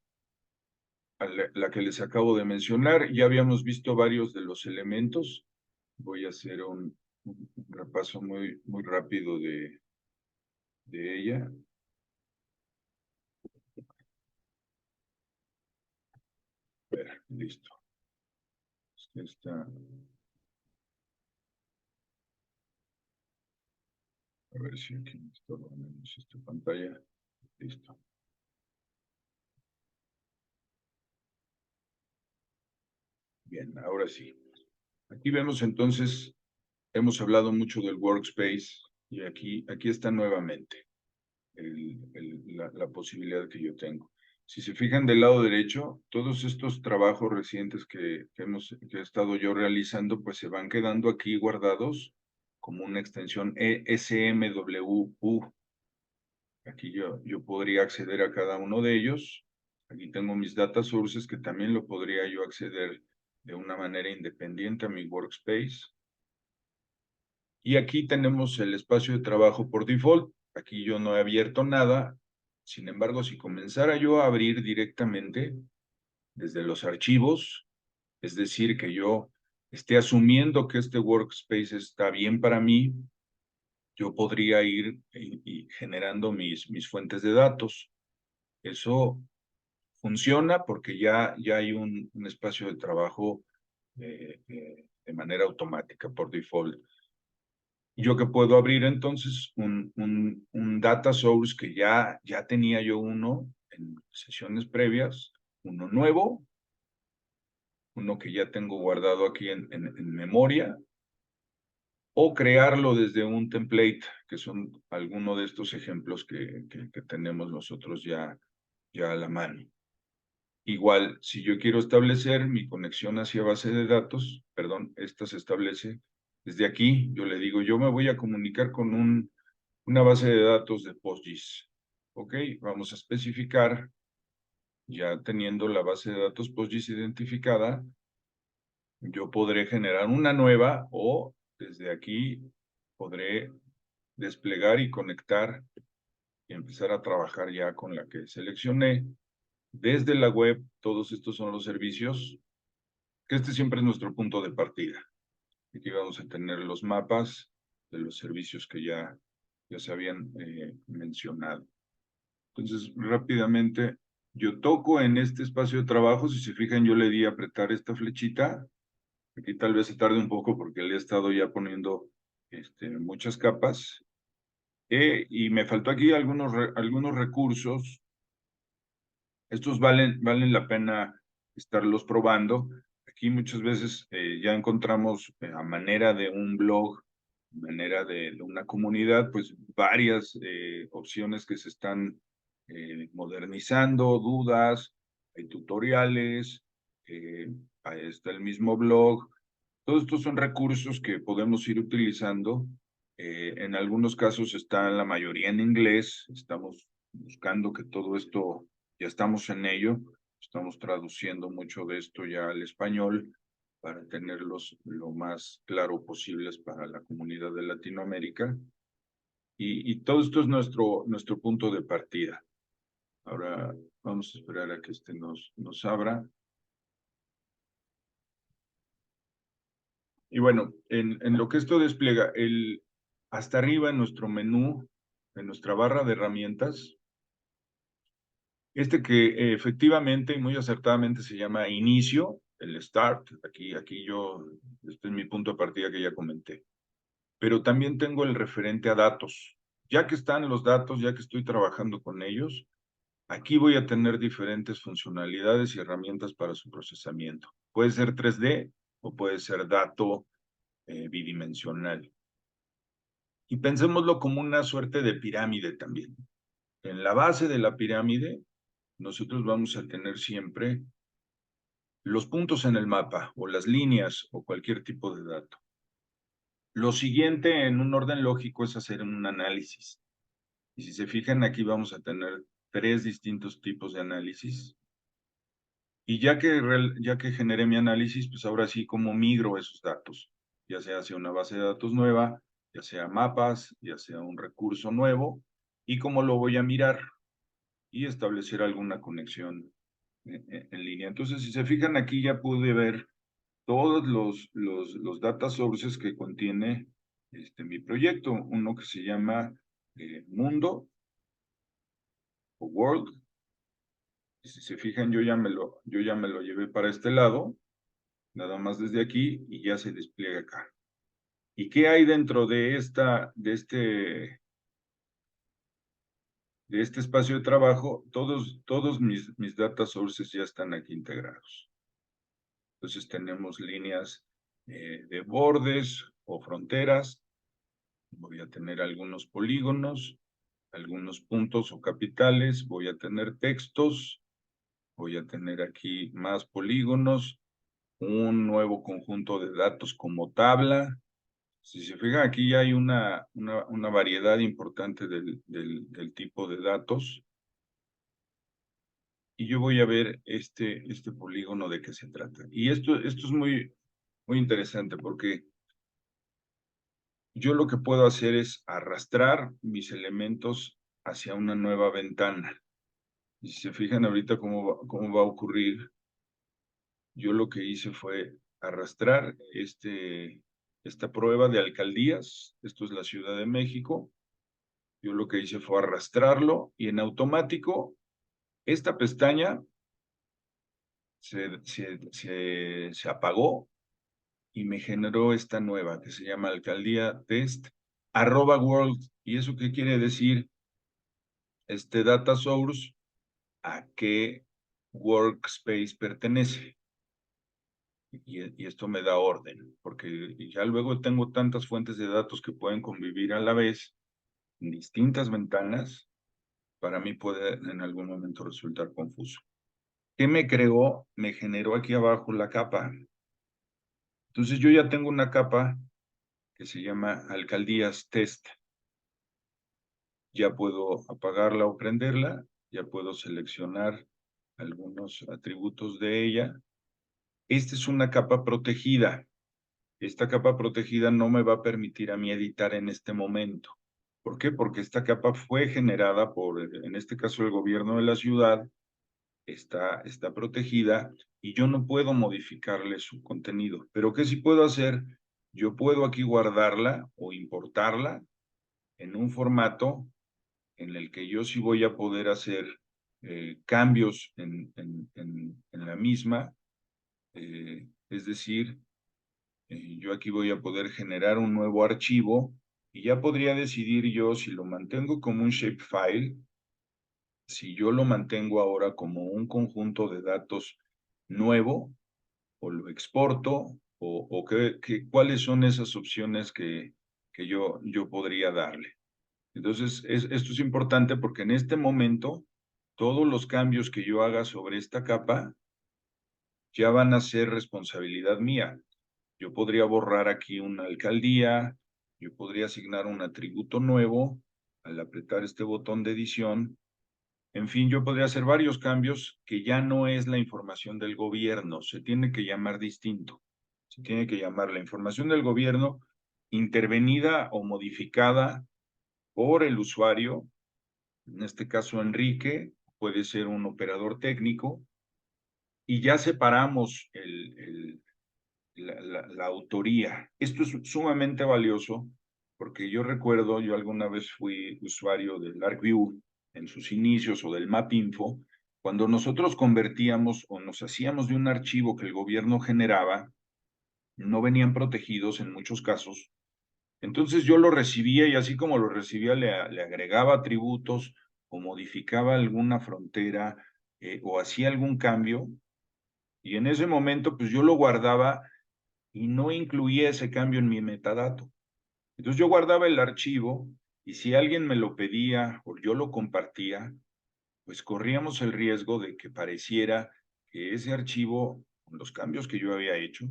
la que les acabo de mencionar. Ya habíamos visto varios de los elementos. Voy a hacer un repaso muy rápido de ella. A ver, listo. A ver si aquí está esta pantalla. Listo. Bien, ahora sí. Aquí vemos entonces, hemos hablado mucho del workspace y aquí está nuevamente la posibilidad que yo tengo. Si se fijan del lado derecho, todos estos trabajos recientes que he estado yo realizando, pues se van quedando aquí guardados como una extensión SMWU. Aquí yo podría acceder a cada uno de ellos. Aquí tengo mis data sources que también lo podría yo acceder de una manera independiente a mi workspace. Y aquí tenemos el espacio de trabajo por default. Aquí yo no he abierto nada. Sin embargo, si comenzara yo a abrir directamente desde los archivos, es decir, que yo esté asumiendo que este workspace está bien para mí, yo podría ir y generando mis fuentes de datos. Eso funciona porque ya hay un espacio de trabajo de manera automática por default. Yo que puedo abrir entonces un data source que ya tenía yo uno en sesiones previas, uno nuevo, uno que ya tengo guardado aquí en memoria, o crearlo desde un template, que son algunos de estos ejemplos que tenemos nosotros ya a la mano. Igual, si yo quiero establecer mi conexión hacia base de datos, perdón, esta se establece desde aquí, yo le digo, yo me voy a comunicar con una base de datos de PostGIS. Ok, vamos a especificar, ya teniendo la base de datos PostGIS identificada, yo podré generar una nueva o desde aquí podré desplegar y conectar y empezar a trabajar ya con la que seleccioné. Desde la web, todos estos son los servicios, que este siempre es nuestro punto de partida. Aquí vamos a tener los mapas de los servicios que ya se habían mencionado. Entonces, rápidamente, yo toco en este espacio de trabajo. Si se fijan, yo le di a apretar esta flechita. Aquí tal vez se tarde un poco porque le he estado ya poniendo muchas capas. Y me faltó aquí algunos recursos. Estos valen la pena estarlos probando. Aquí muchas veces ya encontramos a manera de un blog, a manera de una comunidad, pues varias opciones que se están modernizando, dudas, hay tutoriales, ahí está el mismo blog. Todos estos son recursos que podemos ir utilizando. En algunos casos está la mayoría en inglés. Estamos buscando que todo esto, ya estamos en ello. Estamos traduciendo mucho de esto ya al español para tenerlos lo más claro posibles para la comunidad de Latinoamérica. Y todo esto es nuestro punto de partida. Ahora vamos a esperar a que nos abra. Y bueno, en lo que esto despliega, hasta arriba en nuestro menú, en nuestra barra de herramientas, que efectivamente y muy acertadamente se llama inicio, el start, aquí yo, este es mi punto de partida que ya comenté. Pero también tengo el referente a datos. Ya que están los datos, ya que estoy trabajando con ellos, aquí voy a tener diferentes funcionalidades y herramientas para su procesamiento. Puede ser 3D o puede ser dato bidimensional. Y pensémoslo como una suerte de pirámide también. En la base de la pirámide, nosotros vamos a tener siempre los puntos en el mapa o las líneas o cualquier tipo de dato. Lo siguiente en un orden lógico es hacer un análisis. Y si se fijan, aquí vamos a tener 3 distintos tipos de análisis. Y ya que generé mi análisis, pues ahora sí, ¿cómo migro esos datos? Ya sea hacia una base de datos nueva, ya sea mapas, ya sea un recurso nuevo, y cómo lo voy a mirar y establecer alguna conexión en línea. Entonces, si se fijan, aquí ya pude ver todos los data sources que contiene mi proyecto. Uno que se llama Mundo o World. Y si se fijan, yo ya me lo llevé para este lado, nada más desde aquí, y ya se despliega acá. ¿Y qué hay dentro de este espacio de trabajo? Todos mis data sources ya están aquí integrados. Entonces tenemos líneas de bordes o fronteras. Voy a tener algunos polígonos, algunos puntos o capitales. Voy a tener textos. Voy a tener aquí más polígonos. Un nuevo conjunto de datos como tabla. Si se fijan, aquí ya hay una variedad importante del tipo de datos. Y yo voy a ver este polígono de qué se trata. Y esto es muy interesante porque yo lo que puedo hacer es arrastrar mis elementos hacia una nueva ventana. Y si se fijan ahorita cómo va a ocurrir, yo lo que hice fue arrastrar esta prueba de alcaldías. Esto es la Ciudad de México. Yo lo que hice fue arrastrarlo y en automático esta pestaña se apagó y me generó esta nueva que se llama alcaldía test @world. ¿Y eso qué quiere decir? Este data source, ¿a qué workspace pertenece? Y esto me da orden, porque ya luego tengo tantas fuentes de datos que pueden convivir a la vez en distintas ventanas, para mí puede en algún momento resultar confuso. ¿Qué me creó? Me generó aquí abajo la capa. Entonces yo ya tengo una capa que se llama alcaldías test. Ya puedo apagarla o prenderla, ya puedo seleccionar algunos atributos de ella esta es una capa protegida. Esta capa protegida no me va a permitir a mí editar en este momento. ¿Por qué? Porque esta capa fue generada por, en este caso, el gobierno de la ciudad, está protegida y yo no puedo modificarle su contenido. Pero ¿qué sí puedo hacer? Yo puedo aquí guardarla o importarla en un formato en el que yo sí voy a poder hacer cambios en la misma. Es decir, yo aquí voy a poder generar un nuevo archivo y ya podría decidir yo si lo mantengo como un shapefile, si yo lo mantengo ahora como un conjunto de datos nuevo o lo exporto o cuáles son esas opciones que yo podría darle. Entonces, esto es importante porque en este momento todos los cambios que yo haga sobre esta capa ya van a ser responsabilidad mía. Yo podría borrar aquí una alcaldía, yo podría asignar un atributo nuevo al apretar este botón de edición. En fin, yo podría hacer varios cambios que ya no es la información del gobierno, se tiene que llamar distinto. Se tiene que llamar la información del gobierno intervenida o modificada por el usuario, en este caso Enrique, puede ser un operador técnico, y ya separamos la autoría. Esto es sumamente valioso porque yo recuerdo, yo alguna vez fui usuario del ArcView en sus inicios o del MapInfo, cuando nosotros convertíamos o nos hacíamos de un archivo que el gobierno generaba, no venían protegidos en muchos casos. Entonces yo lo recibía y así como lo recibía le agregaba atributos o modificaba alguna frontera o hacía algún cambio y en ese momento pues yo lo guardaba y no incluía ese cambio en mi metadato. Entonces yo guardaba el archivo y si alguien me lo pedía o yo lo compartía, pues corríamos el riesgo de que pareciera que ese archivo, con los cambios que yo había hecho,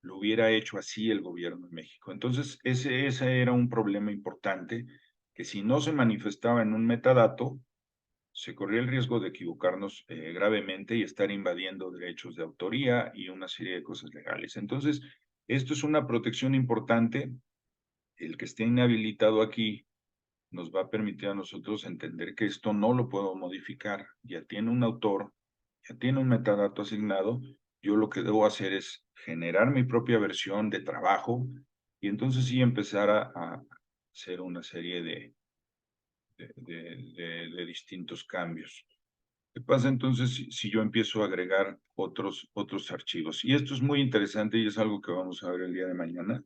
lo hubiera hecho así el gobierno de México. Entonces ese era un problema importante que si no se manifestaba en un metadato, se corría el riesgo de equivocarnos gravemente y estar invadiendo derechos de autoría y una serie de cosas legales. Entonces, esto es una protección importante. El que esté inhabilitado aquí nos va a permitir a nosotros entender que esto no lo puedo modificar. Ya tiene un autor, ya tiene un metadato asignado. Yo lo que debo hacer es generar mi propia versión de trabajo y entonces sí empezar a hacer una serie de distintos cambios. ¿Qué pasa entonces si yo empiezo a agregar otros archivos? Y esto es muy interesante y es algo que vamos a ver el día de mañana.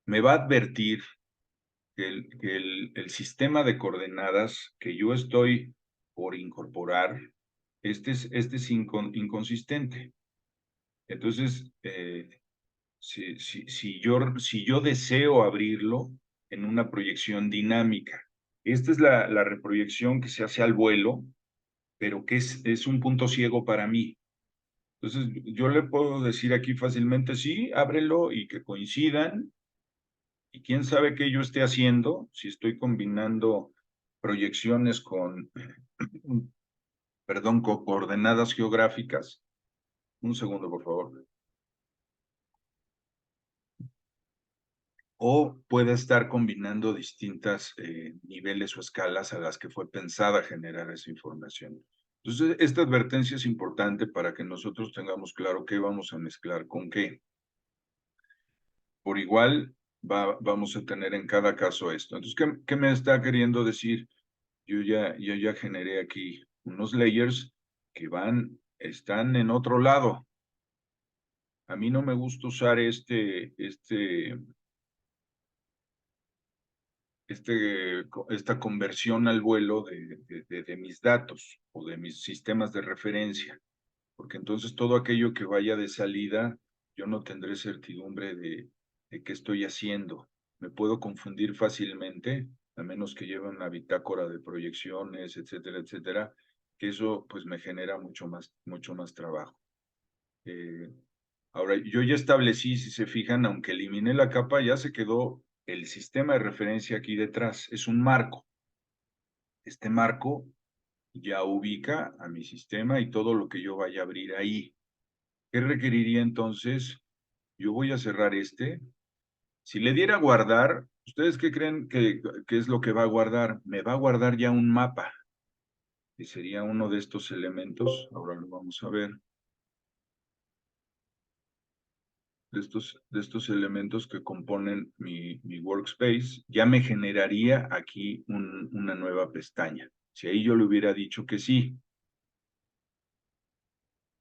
Me va a advertir que el sistema de coordenadas que yo estoy por incorporar, este es inconsistente. Entonces, si yo deseo abrirlo en una proyección dinámica, esta es la reproyección que se hace al vuelo, pero que es un punto ciego para mí. Entonces, yo le puedo decir aquí fácilmente, sí, ábrelo y que coincidan, y quién sabe qué yo esté haciendo, si estoy combinando proyecciones perdón, con coordenadas geográficas. Un segundo, por favor. O puede estar combinando distintas niveles o escalas a las que fue pensada generar esa información. Entonces, esta advertencia es importante para que nosotros tengamos claro qué vamos a mezclar con qué. Por igual, vamos a tener en cada caso esto. Entonces, ¿qué me está queriendo decir? Yo ya generé aquí unos layers que están en otro lado. A mí no me gusta usar esta conversión al vuelo de mis datos o de mis sistemas de referencia, porque entonces todo aquello que vaya de salida, yo no tendré certidumbre de qué estoy haciendo. Me puedo confundir fácilmente, a menos que lleve una bitácora de proyecciones, etcétera, etcétera, que eso pues me genera mucho más trabajo. Ahora, yo ya establecí, si se fijan, aunque eliminé la capa, ya se quedó el sistema de referencia aquí detrás. Es un marco. Este marco ya ubica a mi sistema y todo lo que yo vaya a abrir ahí. ¿Qué requeriría entonces? Yo voy a cerrar este. Si le diera a guardar, ¿ustedes qué creen que es lo que va a guardar? Me va a guardar ya un mapa, que sería uno de estos elementos. Ahora lo vamos a ver. De estos elementos que componen mi workspace, ya me generaría aquí una nueva pestaña. Si ahí yo le hubiera dicho que sí.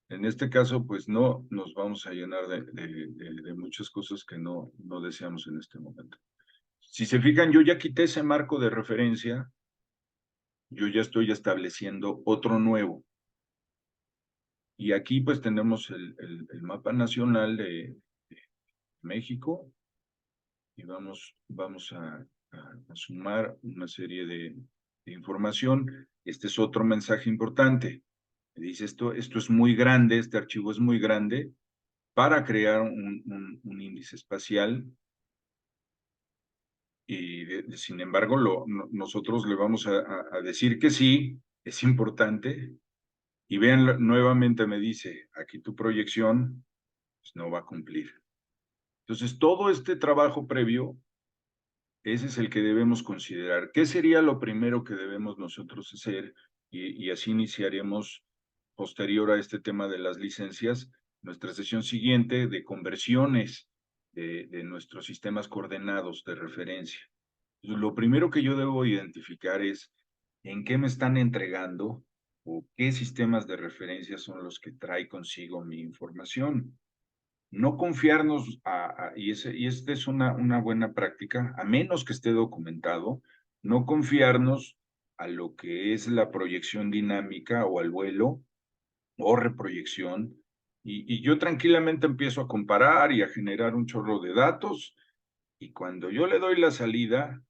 En este caso, pues no nos vamos a llenar de muchas cosas que no deseamos en este momento. Si se fijan, yo ya quité ese marco de referencia, yo ya estoy estableciendo otro nuevo. Y aquí pues tenemos el mapa nacional de México y vamos a sumar una serie de información. Este es otro mensaje importante. Me dice esto es muy grande, este archivo es muy grande para crear un índice espacial y sin embargo nosotros le vamos a decir que sí, es importante. Y vean, nuevamente me dice, aquí tu proyección pues, no va a cumplir. Entonces, todo este trabajo previo, ese es el que debemos considerar. ¿Qué sería lo primero que debemos nosotros hacer? Y así iniciaremos, posterior a este tema de las licencias, nuestra sesión siguiente de conversiones de nuestros sistemas coordenados de referencia. Entonces, lo primero que yo debo identificar es en qué me están entregando o qué sistemas de referencia son los que trae consigo mi información. No confiarnos, y esta es una buena práctica, a menos que esté documentado, no confiarnos a lo que es la proyección dinámica o al vuelo o reproyección. Y yo tranquilamente empiezo a comparar y a generar un chorro de datos. Y cuando yo le doy la salida,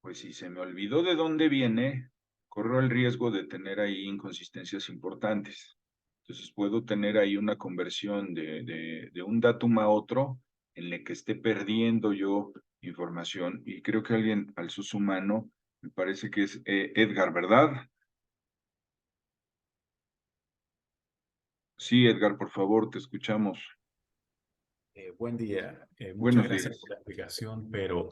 pues si se me olvidó de dónde viene, corro el riesgo de tener ahí inconsistencias importantes. Entonces puedo tener ahí una conversión de un datum a otro en el que esté perdiendo yo información. Y creo que alguien alzó su mano, me parece que es Edgar, ¿verdad? Sí, Edgar, por favor, te escuchamos. Buen día, muchas Buenos gracias por días. la explicación, pero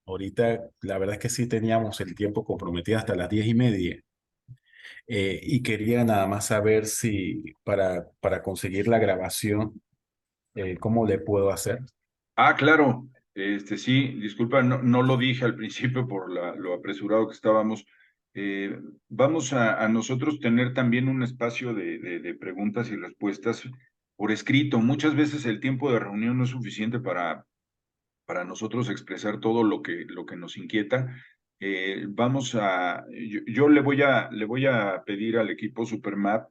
ahorita la verdad es que sí teníamos el tiempo comprometido hasta las 10:30 y quería nada más saber si para conseguir la grabación, ¿cómo le puedo hacer? Ah, claro, sí, disculpa, no lo dije al principio por lo apresurado que estábamos. Vamos a nosotros tener también un espacio de preguntas y respuestas por escrito. Muchas veces el tiempo de reunión no es suficiente para nosotros expresar todo lo que nos inquieta. Yo le voy a pedir al equipo Supermap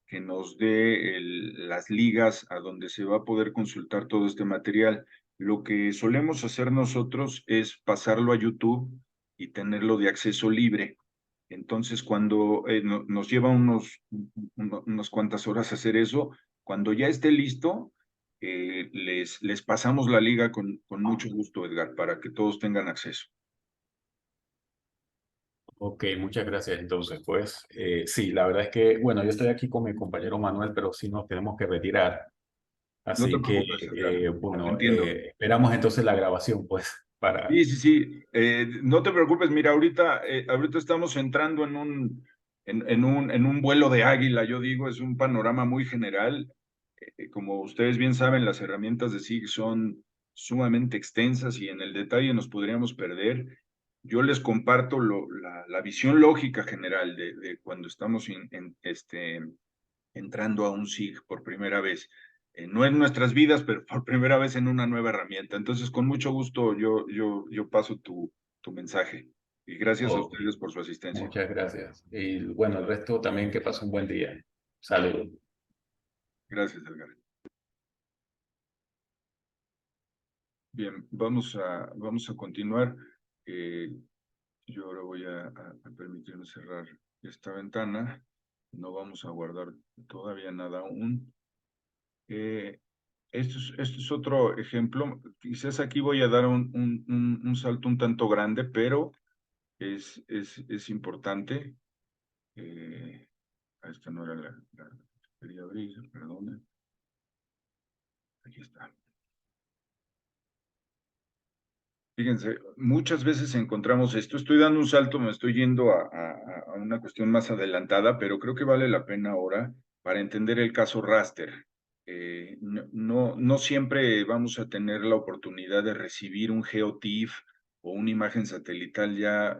que nos dé las ligas a donde se va a poder consultar todo este material. Lo que solemos hacer nosotros es pasarlo a YouTube y tenerlo de acceso libre. Entonces, cuando nos lleva unas cuantas horas hacer eso, cuando ya esté listo, les pasamos la liga con mucho gusto, Edgar, para que todos tengan acceso. Ok, muchas gracias. Entonces, pues sí, la verdad es que, bueno, yo estoy aquí con mi compañero Manuel, pero sí nos tenemos que retirar. No te Así que, preocupes, Edgar. bueno, Entiendo. esperamos entonces la grabación, pues, para... Sí, sí, sí. No te preocupes. Mira, ahorita estamos entrando en un vuelo de águila, yo digo, es un panorama muy general. Como ustedes bien saben, las herramientas de SIG son sumamente extensas y en el detalle nos podríamos perder. Yo les comparto la visión lógica general de cuando estamos entrando a un SIG por primera vez. No en nuestras vidas, pero por primera vez en una nueva herramienta. Entonces, con mucho gusto yo paso tu mensaje. Y gracias a Ok, ustedes por su asistencia. muchas gracias. Y bueno, el resto también que pase un buen día. Saludos. Gracias, Edgar. Bien, vamos a continuar. Eh, yo ahora voy a permitirme cerrar esta ventana. No vamos a guardar todavía nada aún. Eh, esto es otro ejemplo. Quizás aquí voy a dar un salto un tanto grande, pero es importante. Esta no era la que quería abrir, perdón. Aquí está. Fíjense, muchas veces encontramos esto. Estoy dando un salto, me estoy yendo a una cuestión más adelantada, pero creo que vale la pena ahora para entender el caso raster. No siempre vamos a tener la oportunidad de recibir un GeoTIFF o una imagen satelital ya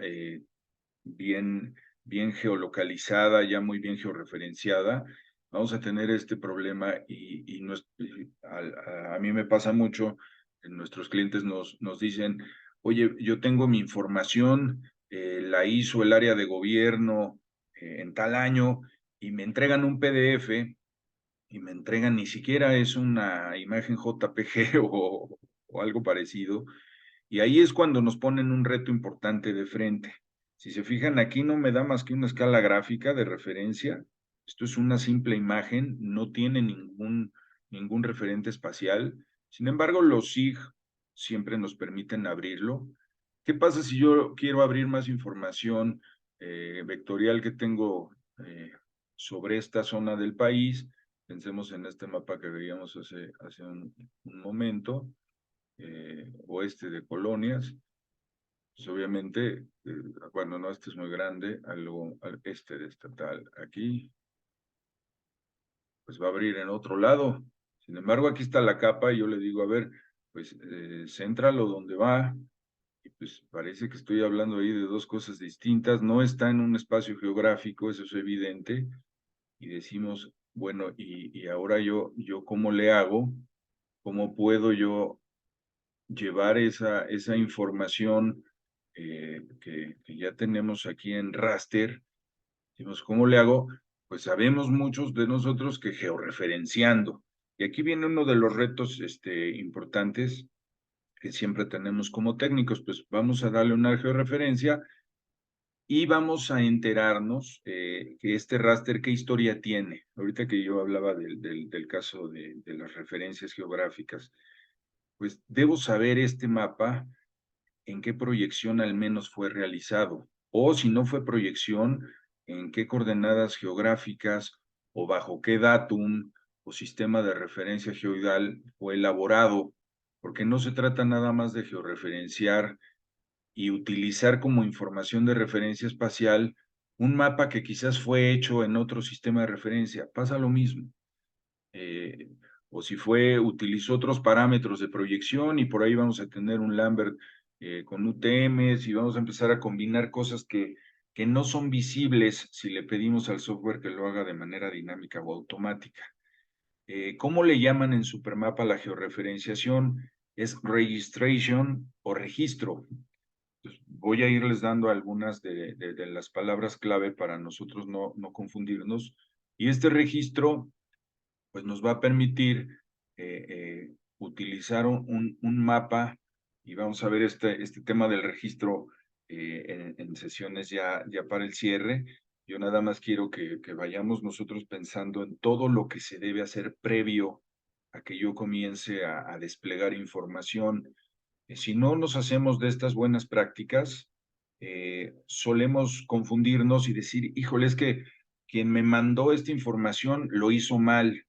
bien, bien geolocalizada, ya muy bien georreferenciada. Vamos a tener este problema a mí me pasa mucho. Nuestros clientes nos dicen, oye, yo tengo mi información, la hizo el área de gobierno en tal año y me entregan un PDF y me entregan, ni siquiera es una imagen JPG o algo parecido. Y ahí es cuando nos ponen un reto importante de frente. Si se fijan, aquí no me da más que una escala gráfica de referencia. Esto es una simple imagen, no tiene ningún referente espacial. Sin embargo, los SIG siempre nos permiten abrirlo. ¿Qué pasa si yo quiero abrir más información vectorial que tengo sobre esta zona del país? Pensemos en este mapa que veíamos hace un momento, oeste de colonias. Pues obviamente, bueno, no, este es muy grande, al este de estatal aquí, pues va a abrir en otro lado. Sin embargo, aquí está la capa y yo le digo, a ver, pues céntralo donde va. Y pues parece que estoy hablando ahí de dos cosas distintas. No está en un espacio geográfico, eso es evidente. Y decimos, bueno, y ahora yo ¿cómo le hago? ¿Cómo puedo yo llevar esa información que ya tenemos aquí en raster? Decimos, ¿cómo le hago? Pues sabemos muchos de nosotros que georreferenciando. Y aquí viene uno de los retos importantes que siempre tenemos como técnicos. Pues vamos a darle una georreferencia y vamos a enterarnos que este raster, ¿qué historia tiene? Ahorita que yo hablaba del caso de las referencias geográficas, pues debo saber este mapa en qué proyección al menos fue realizado, o si no fue proyección, en qué coordenadas geográficas o bajo qué datum o sistema de referencia geoidal fue elaborado, porque no se trata nada más de georreferenciar y utilizar como información de referencia espacial un mapa que quizás fue hecho en otro sistema de referencia. Pasa lo mismo. Eh, o si utilizó otros parámetros de proyección y por ahí vamos a tener un Lambert con UTMs y vamos a empezar a combinar cosas que no son visibles si le pedimos al software que lo haga de manera dinámica o automática. ¿Cómo le llaman en Supermapa la georreferenciación? Es registration o registro. Pues voy a irles dando algunas de las palabras clave para nosotros no confundirnos. Y este registro pues nos va a permitir utilizar un mapa y vamos a ver este tema del registro en sesiones ya para el cierre. Yo nada más quiero que vayamos nosotros pensando en todo lo que se debe hacer previo a que yo comience a desplegar información. Si no nos hacemos de estas buenas prácticas, solemos confundirnos y decir, híjole, es que quien me mandó esta información lo hizo mal,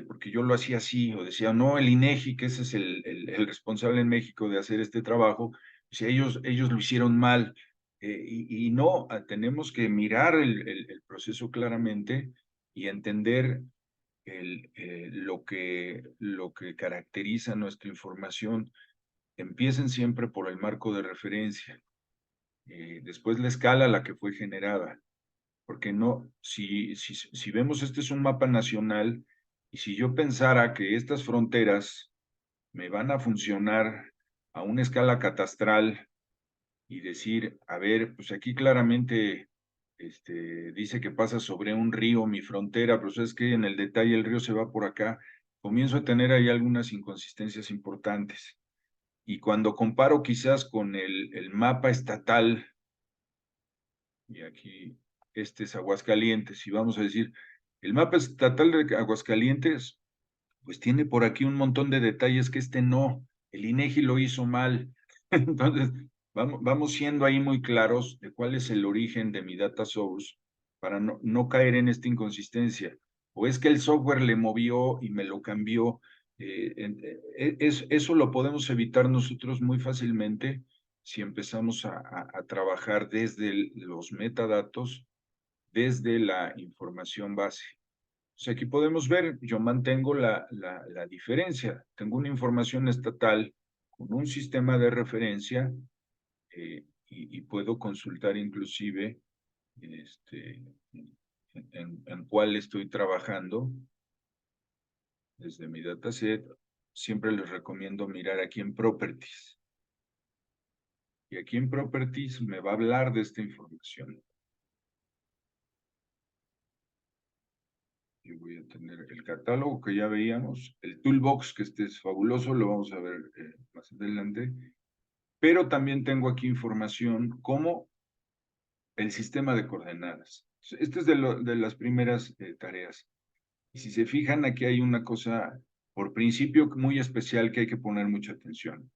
porque yo lo hacía así, o decía, no, el INEGI, que ese es el responsable en México de hacer este trabajo, si ellos lo hicieron mal, y no, tenemos que mirar el proceso claramente y entender lo que caracteriza nuestra información. Empiecen siempre por el marco de referencia, después la escala a la que fue generada, porque no, si vemos este es un mapa nacional, y si yo pensara que estas fronteras me van a funcionar a una escala catastral y decir, a ver, pues aquí claramente dice que pasa sobre un río mi frontera, pero es que en el detalle el río se va por acá, comienzo a tener ahí algunas inconsistencias importantes. Y cuando comparo quizás con el mapa estatal, y aquí este es Aguascalientes, y vamos a decir, el mapa estatal de Aguascalientes, pues tiene por aquí un montón de detalles que no, el INEGI lo hizo mal. Entonces, vamos siendo ahí muy claros de cuál es el origen de mi data source para no caer en esta inconsistencia. O es que el software le movió y me lo cambió. Eso lo podemos evitar nosotros muy fácilmente si empezamos a trabajar desde los metadatos, desde la información base. O sea, aquí podemos ver, yo mantengo la diferencia. Tengo una información estatal con un sistema de referencia y puedo consultar inclusive en cuál estoy trabajando desde mi dataset. Siempre les recomiendo mirar aquí en Properties. Y aquí en Properties me va a hablar de esta información. Yo voy a tener el catálogo que ya veíamos, el toolbox, que este es fabuloso, lo vamos a ver más adelante. Pero también tengo aquí información como el sistema de coordenadas. Este es de las primeras tareas. Y si se fijan, aquí hay una cosa, por principio, muy especial que hay que poner mucha atención.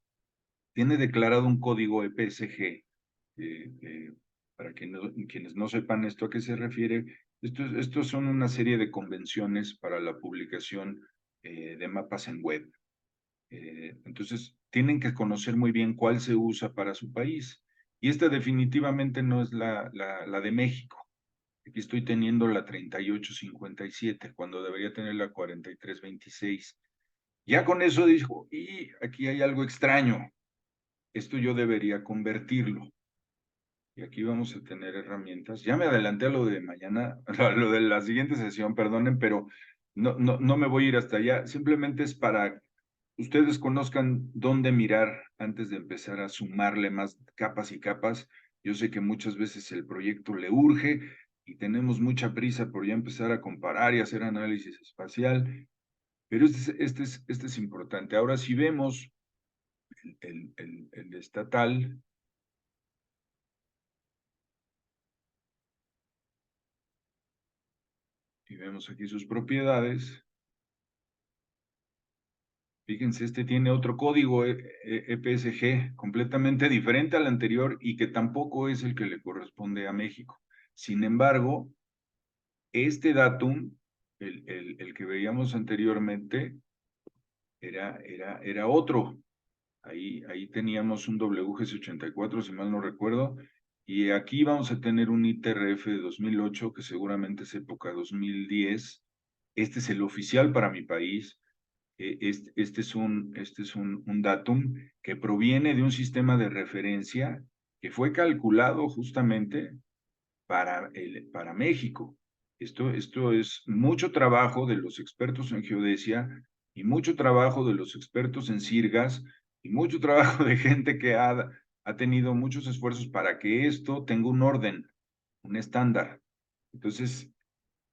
Tiene declarado un código EPSG. Para quienes no sepan esto a qué se refiere, estos son una serie de convenciones para la publicación de mapas en web. Entonces, tienen que conocer muy bien cuál se usa para su país. Y esta definitivamente no es la de México. Aquí estoy teniendo la 3857, cuando debería tener la 4326. Ya con eso dijo, y aquí hay algo extraño. Esto yo debería convertirlo. Y aquí vamos a tener herramientas. Ya me adelanté a lo de mañana, a lo de la siguiente sesión, perdonen, pero no me voy a ir hasta allá. Simplemente es para ustedes conozcan dónde mirar antes de empezar a sumarle más capas y capas. Yo sé que muchas veces el proyecto le urge y tenemos mucha prisa por ya empezar a comparar y hacer análisis espacial, pero este es importante. Ahora, si vemos el estatal, y vemos aquí sus propiedades, fíjense, este tiene otro código EPSG completamente diferente al anterior y que tampoco es el que le corresponde a México. Sin embargo, este datum, el que veíamos anteriormente, era otro. Ahí teníamos un WGS84, si mal no recuerdo, y aquí vamos a tener un ITRF de 2008, que seguramente es época 2010. Este es el oficial para mi país. Este es un datum que proviene de un sistema de referencia que fue calculado justamente para México. Esto es mucho trabajo de los expertos en geodesia y mucho trabajo de los expertos en sirgas y mucho trabajo de gente que ha tenido muchos esfuerzos para que esto tenga un orden, un estándar. Entonces,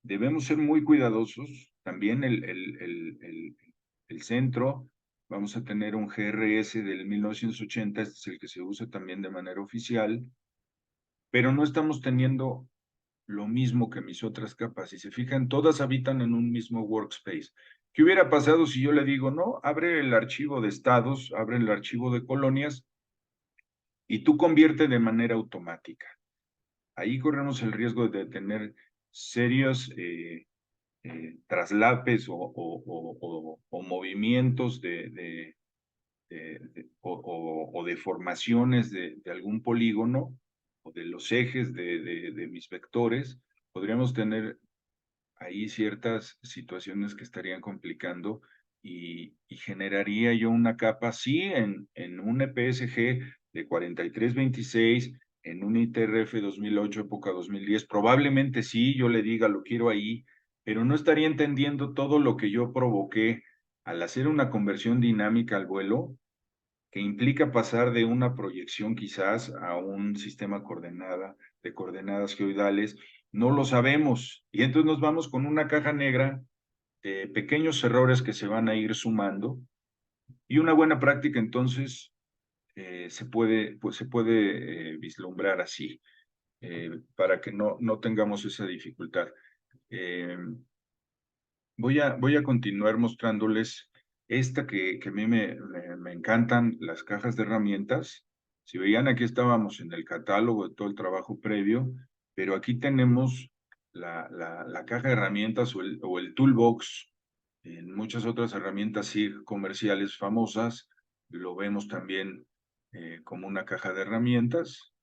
debemos ser muy cuidadosos. También el centro, vamos a tener un GRS del 1980, este es el que se usa también de manera oficial, pero no estamos teniendo lo mismo que mis otras capas. Si se fijan, todas habitan en un mismo workspace. ¿Qué hubiera pasado si yo le digo, no, abre el archivo de estados, abre el archivo de colonias y tú convierte de manera automática? Ahí corremos el riesgo de tener serios traslapes o movimientos o deformaciones de algún polígono o de los ejes de mis vectores. Podríamos tener ahí ciertas situaciones que estarían complicando y generaría yo una capa, sí, en un EPSG de 4326, en un ITRF 2008, época 2010, probablemente sí, yo le diga, lo quiero ahí, pero no estaría entendiendo todo lo que yo provoqué al hacer una conversión dinámica al vuelo, que implica pasar de una proyección quizás a un sistema de coordenadas geoidales. No lo sabemos. Y entonces nos vamos con una caja negra de pequeños errores que se van a ir sumando. Y una buena práctica entonces se puede vislumbrar así, para que no tengamos esa dificultad. Voy a continuar mostrándoles esta que a mí me encantan, las cajas de herramientas. Si veían, aquí estábamos en el catálogo de todo el trabajo previo, pero aquí tenemos la caja de herramientas o el toolbox En muchas otras herramientas SIG comerciales famosas, lo vemos también como una caja de herramientas.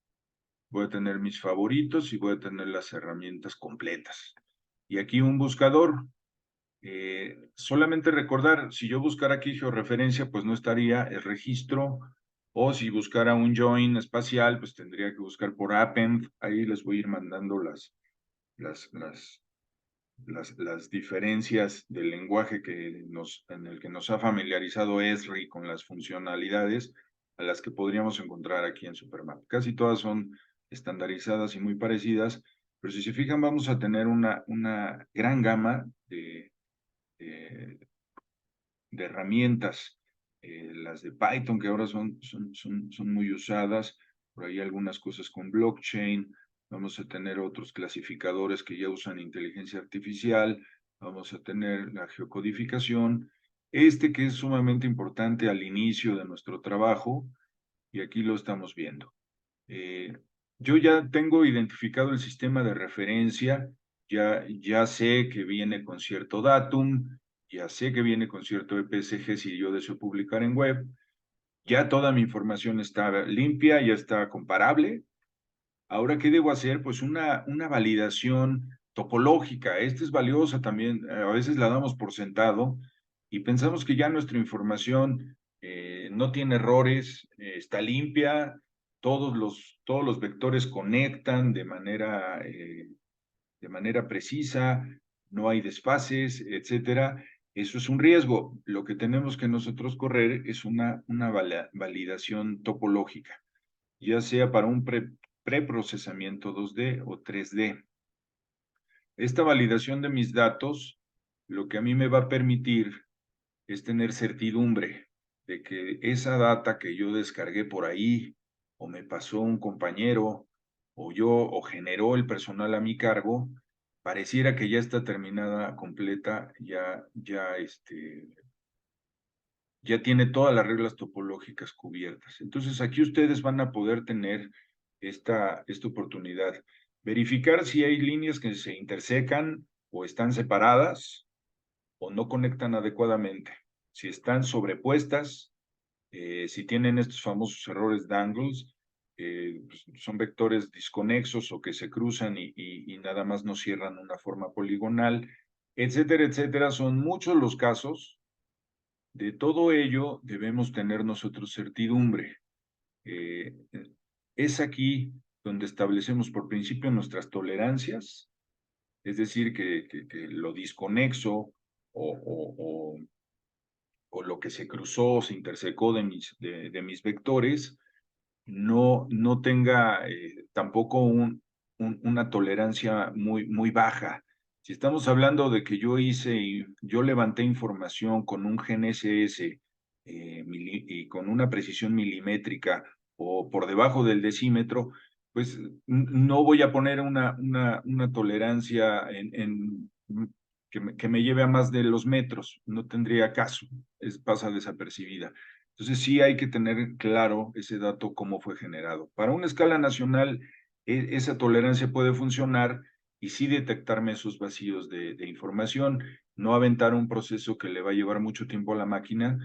Voy a tener mis favoritos y voy a tener las herramientas completas. Y aquí un buscador. Solamente recordar, si yo buscara aquí georreferencia, pues no estaría el registro, o si buscara un join espacial, pues tendría que buscar por append. Ahí les voy a ir mandando las diferencias del lenguaje en el que nos ha familiarizado Esri con las funcionalidades a las que podríamos encontrar aquí en Supermap. Casi todas son estandarizadas y muy parecidas, pero si se fijan vamos a tener una gran gama de herramientas, las de Python que ahora son muy usadas, por ahí algunas cosas con blockchain, vamos a tener otros clasificadores que ya usan inteligencia artificial, vamos a tener la geocodificación, que es sumamente importante al inicio de nuestro trabajo, y aquí lo estamos viendo. Yo ya tengo identificado el sistema de referencia, ya sé que viene con cierto datum, ya sé que viene con cierto EPSG si yo deseo publicar en web, ya toda mi información está limpia, ya está comparable. Ahora, ¿qué debo hacer? Pues una validación topológica. Esta es valiosa también, a veces la damos por sentado y pensamos que ya nuestra información no tiene errores, está limpia, todos los vectores conectan de manera precisa, no hay desfases, etcétera. Eso es un riesgo. Lo que tenemos que nosotros correr es una validación topológica, ya sea para un preprocesamiento 2D o 3D. Esta validación de mis datos, lo que a mí me va a permitir es tener certidumbre de que esa data que yo descargué por ahí, o me pasó un compañero, o generó el personal a mi cargo, pareciera que ya está terminada, completa, ya tiene todas las reglas topológicas cubiertas. Entonces aquí ustedes van a poder tener esta oportunidad. Verificar si hay líneas que se intersecan o están separadas o no conectan adecuadamente. Si están sobrepuestas, si tienen estos famosos errores dangles, pues son vectores disconexos o que se cruzan y nada más no cierran una forma poligonal, etcétera, etcétera. Son muchos los casos. De todo ello debemos tener nosotros certidumbre. Es aquí donde establecemos por principio nuestras tolerancias, es decir, que lo disconexo o lo que se cruzó, se intersecó de mis vectores, no tenga tampoco una tolerancia muy baja. Si estamos hablando de que yo levanté información con un GNSS y con una precisión milimétrica o por debajo del decímetro, pues no voy a poner una tolerancia que me lleve a más de los metros, no tendría caso, pasa desapercibida. Entonces sí hay que tener claro ese dato, cómo fue generado. Para una escala nacional, esa tolerancia puede funcionar y sí detectarme esos vacíos de información, no aventar un proceso que le va a llevar mucho tiempo a la máquina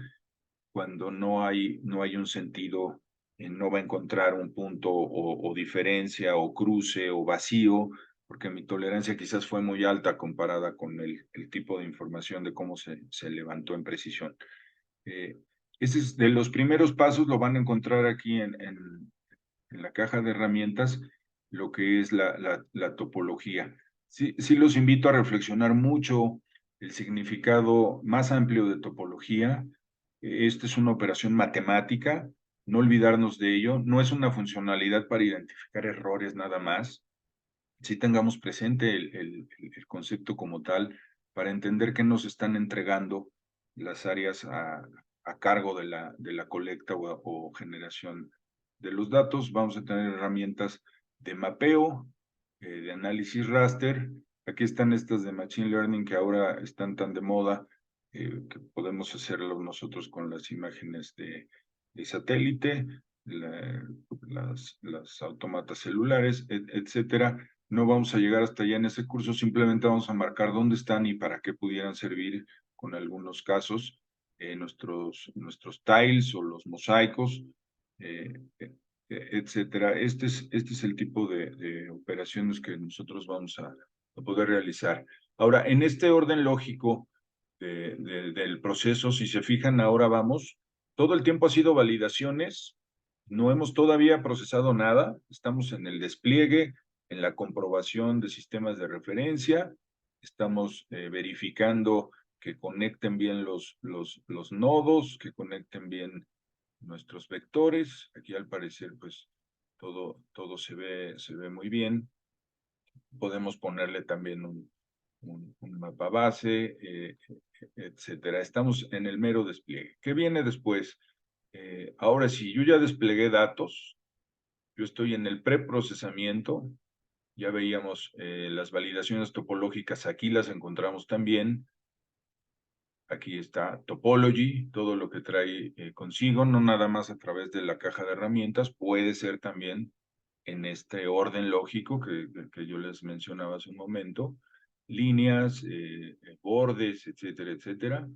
cuando no hay un sentido, no va a encontrar un punto o diferencia o cruce o vacío, porque mi tolerancia quizás fue muy alta comparada con el tipo de información de cómo se levantó en precisión. Ese es de los primeros pasos, lo van a encontrar aquí en la caja de herramientas, lo que es la topología. Sí los invito a reflexionar mucho el significado más amplio de topología. Esta es una operación matemática, no olvidarnos de ello. No es una funcionalidad para identificar errores nada más. Sí tengamos presente el concepto como tal para entender qué nos están entregando las áreas a cargo de la colecta o generación de los datos. Vamos a tener herramientas de mapeo, de análisis raster. Aquí están estas de Machine Learning que ahora están tan de moda, que podemos hacerlo nosotros con las imágenes de satélite, las autómatas celulares, etcétera. No vamos a llegar hasta allá en ese curso, simplemente vamos a marcar dónde están y para qué pudieran servir con algunos casos, nuestros tiles o los mosaicos, etcétera. Este es el tipo de operaciones que nosotros vamos a poder realizar. Ahora, en este orden lógico del proceso, si se fijan, ahora vamos, todo el tiempo ha sido validaciones, no hemos todavía procesado nada, estamos en el despliegue, en la comprobación de sistemas de referencia, estamos verificando que conecten bien los nodos, que conecten bien nuestros vectores. Aquí al parecer pues todo se ve muy bien. Podemos ponerle también un mapa base, etcétera. Estamos en el mero despliegue. ¿Qué viene después? Ahora sí, yo ya desplegué datos, yo estoy en el preprocesamiento, ya veíamos las validaciones topológicas, aquí las encontramos también. Aquí está Topology, todo lo que trae consigo, no nada más a través de la caja de herramientas, puede ser también en este orden lógico que yo les mencionaba hace un momento, líneas, bordes, etcétera, etcétera.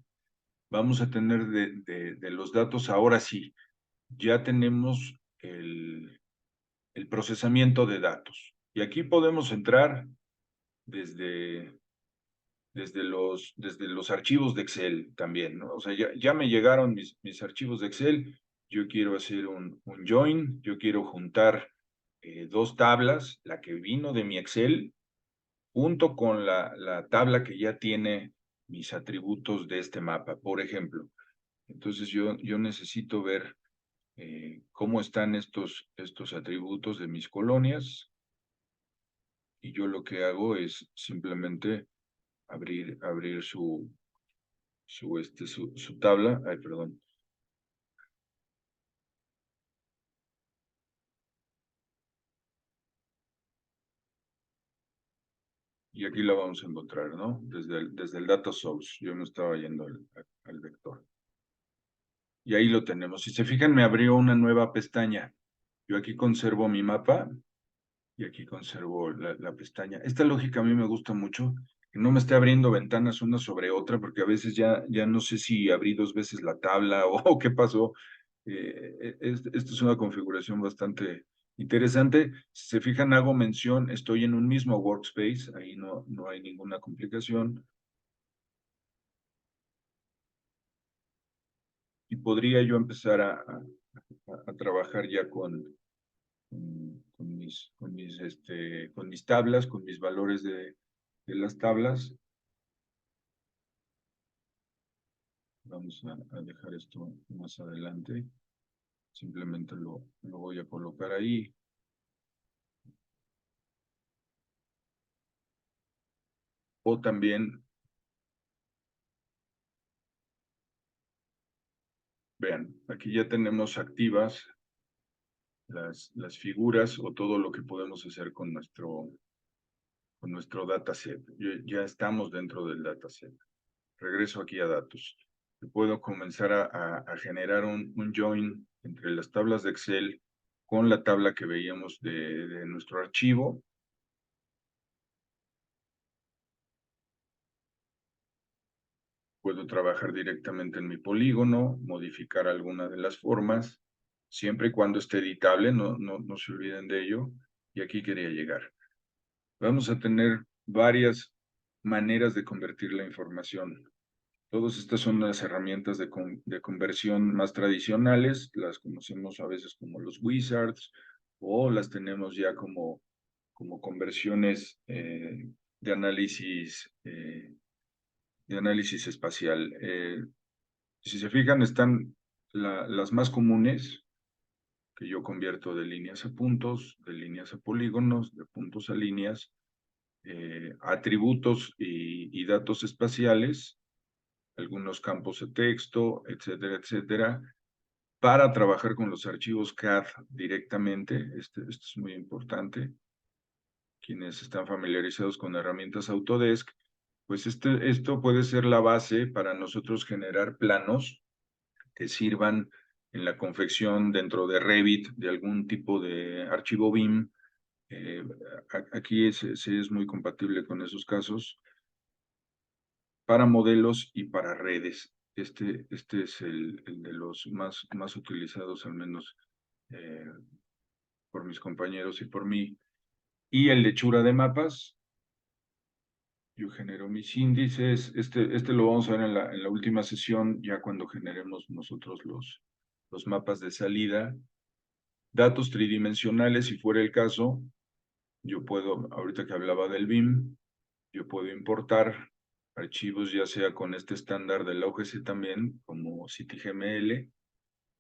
Vamos a tener de los datos, ahora sí, ya tenemos el procesamiento de datos. Y aquí podemos entrar desde los archivos de Excel también, ¿no? O sea, ya me llegaron mis archivos de Excel, yo quiero hacer un join, yo quiero juntar dos tablas, la que vino de mi Excel, junto con la tabla que ya tiene mis atributos de este mapa, por ejemplo. Entonces yo necesito ver cómo están estos atributos de mis colonias, y yo lo que hago es simplemente abrir su tabla. Ay, perdón. Y aquí la vamos a encontrar, ¿no? Desde el data source. Yo me estaba yendo al vector. Y ahí lo tenemos. Si se fijan, me abrió una nueva pestaña. Yo aquí conservo mi mapa y aquí conservo la pestaña. Esta lógica a mí me gusta mucho, que no me esté abriendo ventanas una sobre otra, porque a veces ya no sé si abrí dos veces la tabla o qué pasó. Esta es una configuración bastante interesante. Si se fijan, hago mención, estoy en un mismo workspace, ahí no hay ninguna complicación. Y podría yo empezar a trabajar ya con mis tablas, con mis valores de las tablas. Vamos a dejar esto más adelante. Simplemente lo voy a colocar ahí. O también, vean, aquí ya tenemos activas las figuras o todo lo que podemos hacer con nuestro dataset. Ya estamos dentro del dataset. Regreso aquí a datos. Puedo comenzar a generar un join entre las tablas de Excel con la tabla que veíamos de nuestro archivo. Puedo trabajar directamente en mi polígono, modificar alguna de las formas, siempre y cuando esté editable, no se olviden de ello. Y aquí quería llegar. Vamos a tener varias maneras de convertir la información. Todas estas son las herramientas de conversión más tradicionales, las conocemos a veces como los wizards, o las tenemos ya como conversiones de análisis espacial. Si se fijan, están las más comunes, que yo convierto de líneas a puntos, de líneas a polígonos, de puntos a líneas, atributos y datos espaciales, algunos campos de texto, etcétera, etcétera, para trabajar con los archivos CAD directamente. Esto es muy importante. Quienes están familiarizados con herramientas Autodesk, pues esto puede ser la base para nosotros generar planos que sirvan en la confección dentro de Revit de algún tipo de archivo BIM. Aquí se es muy compatible con esos casos. para modelos y para redes. Este es el de los más utilizados, al menos por mis compañeros y por mí. Y el lechura de mapas. Yo genero mis índices. Este lo vamos a ver en la última sesión, ya cuando generemos nosotros los mapas de salida. Datos tridimensionales, si fuera el caso, yo puedo, ahorita que hablaba del BIM, yo puedo importar archivos, ya sea con este estándar de la OGC también, como CityGML,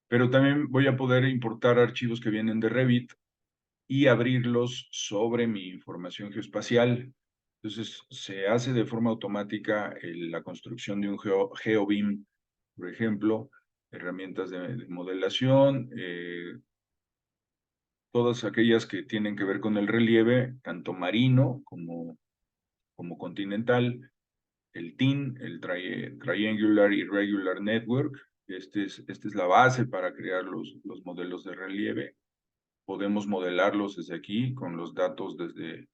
pero también voy a poder importar archivos que vienen de Revit y abrirlos sobre mi información geoespacial. Entonces, se hace de forma automática la construcción de un GeoBIM, por ejemplo, herramientas de modelación, todas aquellas que tienen que ver con el relieve, tanto marino como continental, el TIN, el Triangular Irregular Network. Esta es la base para crear los modelos de relieve. Podemos modelarlos desde aquí con los datos desde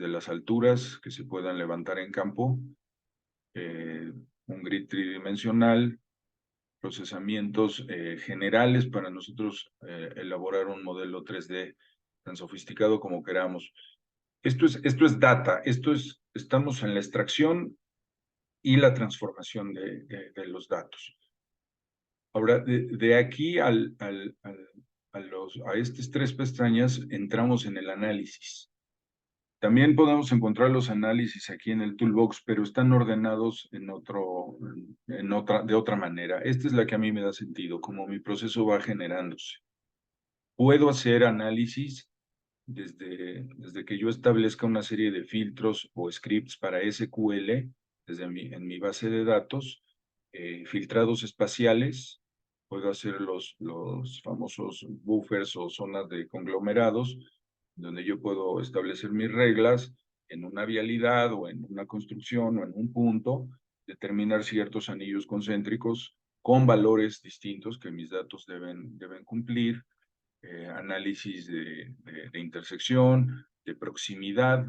las alturas que se puedan levantar en campo, un grid tridimensional, procesamientos generales para nosotros elaborar un modelo 3D tan sofisticado como queramos. Esto es data, estamos en la extracción y la transformación de los datos. Ahora, de aquí a estas 3 pestañas entramos en el análisis. También podemos encontrar los análisis aquí en el toolbox, pero están ordenados de otra manera. Esta es la que a mí me da sentido, como mi proceso va generándose. Puedo hacer análisis desde que yo establezca una serie de filtros o scripts para SQL, en mi base de datos, filtrados espaciales. Puedo hacer los famosos buffers o zonas de conglomerados, donde yo puedo establecer mis reglas en una vialidad o en una construcción o en un punto, determinar ciertos anillos concéntricos con valores distintos que mis datos deben cumplir, análisis de intersección, de proximidad.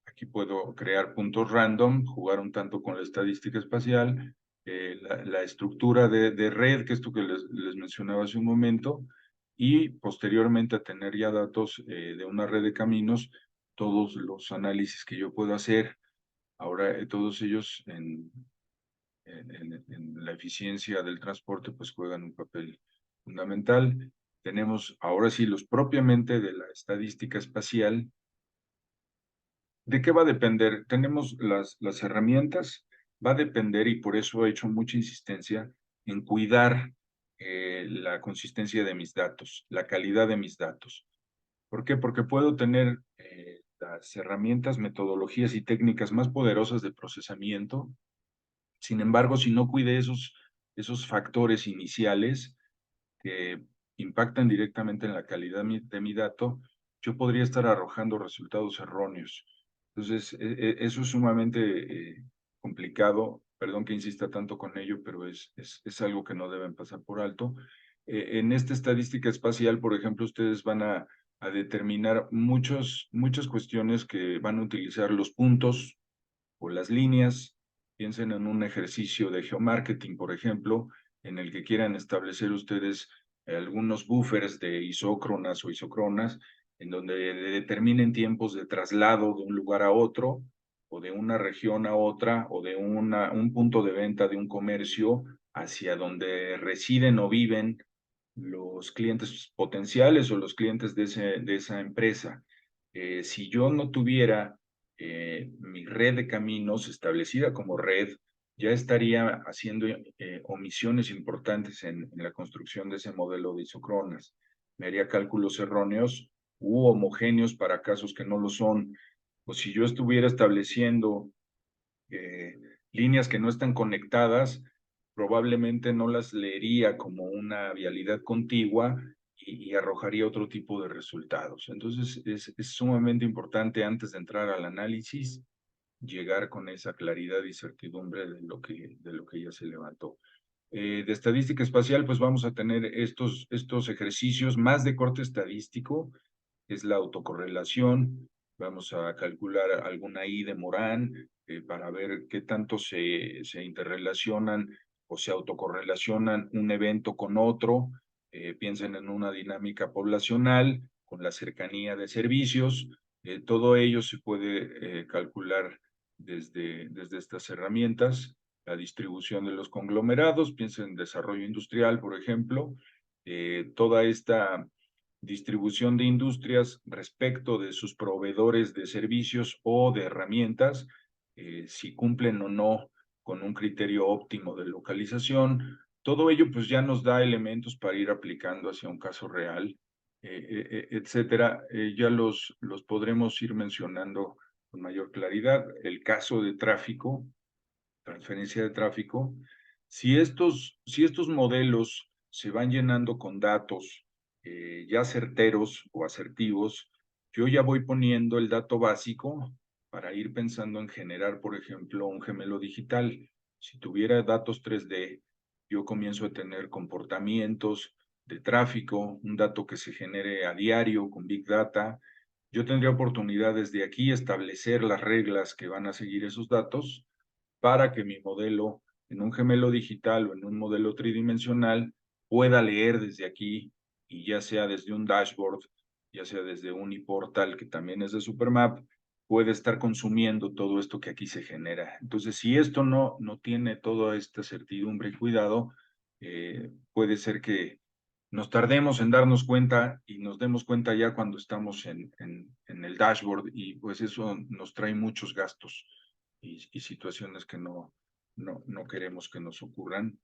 Aquí puedo crear puntos random, jugar un tanto con la estadística espacial, la estructura de red, que es esto que les mencionaba hace un momento, y posteriormente a tener ya datos de una red de caminos, todos los análisis que yo puedo hacer, ahora todos ellos en la eficiencia del transporte, pues juegan un papel fundamental. Tenemos ahora sí los propiamente de la estadística espacial. ¿De qué va a depender? Tenemos las herramientas, va a depender, y por eso he hecho mucha insistencia en cuidar la consistencia de mis datos, la calidad de mis datos. ¿Por qué? Porque puedo tener las herramientas, metodologías y técnicas más poderosas de procesamiento. Sin embargo, si no cuide esos factores iniciales que impactan directamente en la calidad de mi dato, yo podría estar arrojando resultados erróneos. Entonces, eso es sumamente complicado. Perdón que insista tanto con ello, pero es algo que no deben pasar por alto. En esta estadística espacial, por ejemplo, ustedes van a determinar muchas cuestiones que van a utilizar los puntos o las líneas. Piensen en un ejercicio de geomarketing, por ejemplo, en el que quieran establecer ustedes algunos buffers de isócronas o isocronas, en donde determinen tiempos de traslado de un lugar a otro, o de una región a otra, o de un punto de venta de un comercio hacia donde residen o viven los clientes potenciales o los clientes de esa empresa. Si yo no tuviera mi red de caminos establecida como red, ya estaría haciendo omisiones importantes en la construcción de ese modelo de isocronas. Me haría cálculos erróneos u homogéneos para casos que no lo son. O si yo estuviera estableciendo líneas que no están conectadas, probablemente no las leería como una vialidad contigua y arrojaría otro tipo de resultados. Entonces, es sumamente importante antes de entrar al análisis, llegar con esa claridad y certidumbre de lo que ya se levantó. De estadística espacial, pues vamos a tener estos ejercicios más de corte estadístico, es la autocorrelación, vamos a calcular alguna I de Morán para ver qué tanto se interrelacionan o se autocorrelacionan un evento con otro. Piensen en una dinámica poblacional con la cercanía de servicios. Todo ello se puede calcular desde estas herramientas. La distribución de los conglomerados, piensen en desarrollo industrial, por ejemplo. Toda esta distribución de industrias respecto de sus proveedores de servicios o de herramientas, si cumplen o no con un criterio óptimo de localización. Todo ello pues ya nos da elementos para ir aplicando hacia un caso real, etcétera. Ya los podremos ir mencionando con mayor claridad. El caso de tráfico, transferencia de tráfico, si estos modelos se van llenando con datos ya certeros o asertivos, yo ya voy poniendo el dato básico para ir pensando en generar, por ejemplo, un gemelo digital. Si tuviera datos 3D, yo comienzo a tener comportamientos de tráfico, un dato que se genere a diario con Big Data. Yo tendría oportunidad desde aquí establecer las reglas que van a seguir esos datos para que mi modelo en un gemelo digital o en un modelo tridimensional pueda leer desde aquí y ya sea desde un dashboard, ya sea desde un ePortal que también es de Supermap, puede estar consumiendo todo esto que aquí se genera. Entonces, si esto no tiene toda esta certidumbre y cuidado, puede ser que nos tardemos en darnos cuenta y nos demos cuenta ya cuando estamos en el dashboard y pues eso nos trae muchos gastos y situaciones que no queremos que nos ocurran.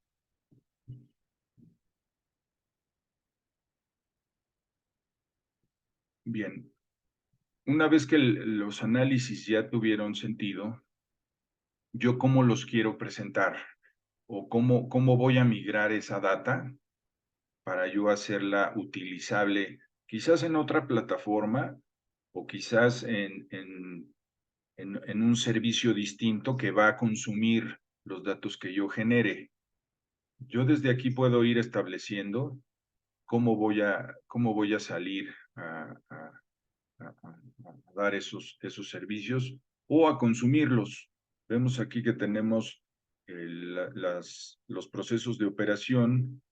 Bien, una vez que los análisis ya tuvieron sentido, ¿yo cómo los quiero presentar? ¿O cómo voy a migrar esa data para yo hacerla utilizable quizás en otra plataforma o quizás en un servicio distinto que va a consumir los datos que yo genere? Yo desde aquí puedo ir estableciendo cómo voy a salir a dar esos servicios o a consumirlos. Vemos aquí que tenemos los procesos de operación,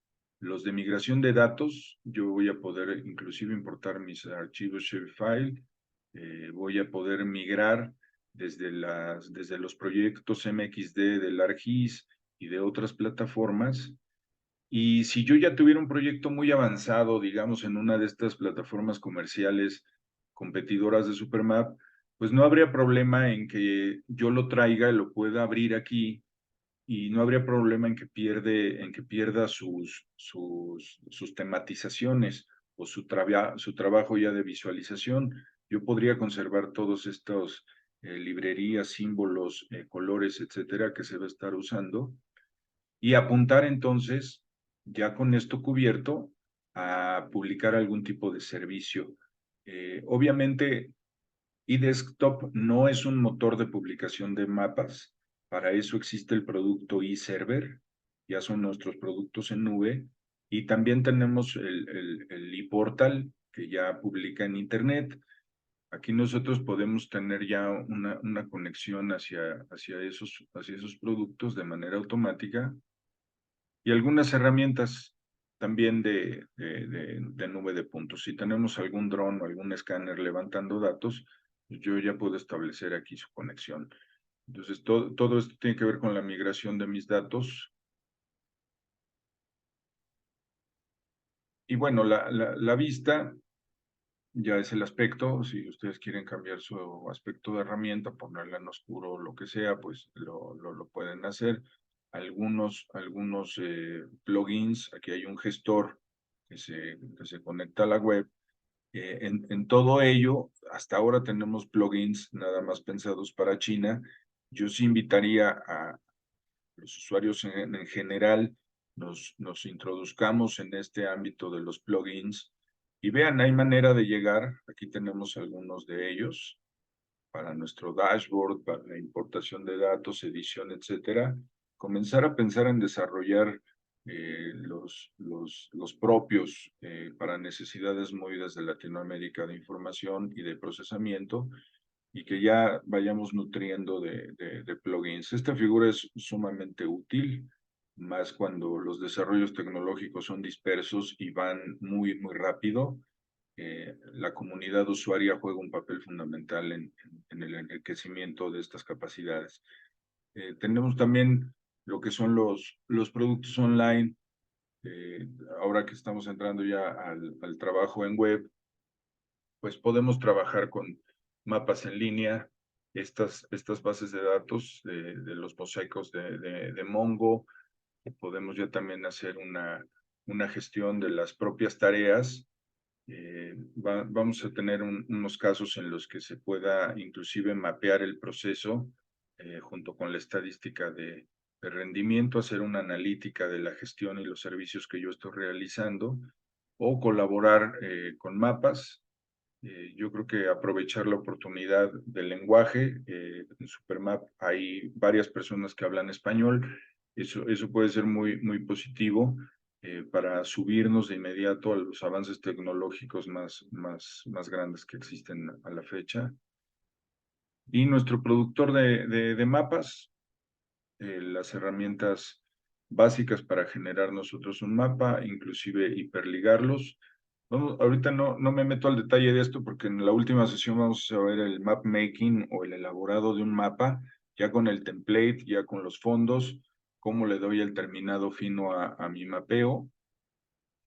los de migración de datos. Yo voy a poder inclusive importar mis archivos Shapefile. Voy a poder migrar desde los proyectos MXD del ArcGIS y de otras plataformas. Y si yo ya tuviera un proyecto muy avanzado, digamos, en una de estas plataformas comerciales competidoras de Supermap, pues no habría problema en que yo lo traiga y lo pueda abrir aquí y no habría problema en que pierda sus tematizaciones o su trabajo ya de visualización. Yo podría conservar todos estos librerías, símbolos, colores, etcétera, que se va a estar usando y apuntar entonces, ya con esto cubierto, a publicar algún tipo de servicio. Obviamente, eDesktop no es un motor de publicación de mapas. Para eso existe el producto eServer, ya son nuestros productos en nube. Y también tenemos el ePortal, que ya publica en Internet. Aquí nosotros podemos tener ya una conexión hacia esos productos de manera automática y algunas herramientas también de nube de puntos. Si tenemos algún dron o algún escáner levantando datos, yo ya puedo establecer aquí su conexión. Entonces, todo esto tiene que ver con la migración de mis datos. Y bueno, la vista ya es el aspecto. Si ustedes quieren cambiar su aspecto de herramienta, ponerla en oscuro o lo que sea, pues lo pueden hacer. Algunos plugins, aquí hay un gestor que se conecta a la web. En todo ello, hasta ahora tenemos plugins nada más pensados para China. Yo sí invitaría a los usuarios en general, nos introduzcamos en este ámbito de los plugins y vean, hay manera de llegar. Aquí tenemos algunos de ellos para nuestro dashboard, para la importación de datos, edición, etcétera. Comenzar a pensar en desarrollar los propios para necesidades muy desde Latinoamérica de información y de procesamiento, y que ya vayamos nutriendo de plugins. Esta figura es sumamente útil, más cuando los desarrollos tecnológicos son dispersos y van muy rápido. La comunidad usuaria juega un papel fundamental en el enriquecimiento de estas capacidades. Tenemos también lo que son los productos online. Ahora que estamos entrando ya al trabajo en web, pues podemos trabajar con mapas en línea, estas bases de datos de los mosaicos de Mongo. Podemos ya también hacer una gestión de las propias tareas. Vamos a tener unos casos en los que se pueda inclusive mapear el proceso junto con la estadística de rendimiento, hacer una analítica de la gestión y los servicios que yo estoy realizando, o colaborar con mapas. Yo creo que aprovechar la oportunidad del lenguaje. En Supermap hay varias personas que hablan español. Eso puede ser muy positivo para subirnos de inmediato a los avances tecnológicos más grandes que existen a la fecha. Y nuestro productor de mapas, las herramientas básicas para generar nosotros un mapa, inclusive hiperligarlos. Ahorita no me meto al detalle de esto porque en la última sesión vamos a ver el map making o el elaborado de un mapa, ya con el template, ya con los fondos, cómo le doy el terminado fino a mi mapeo,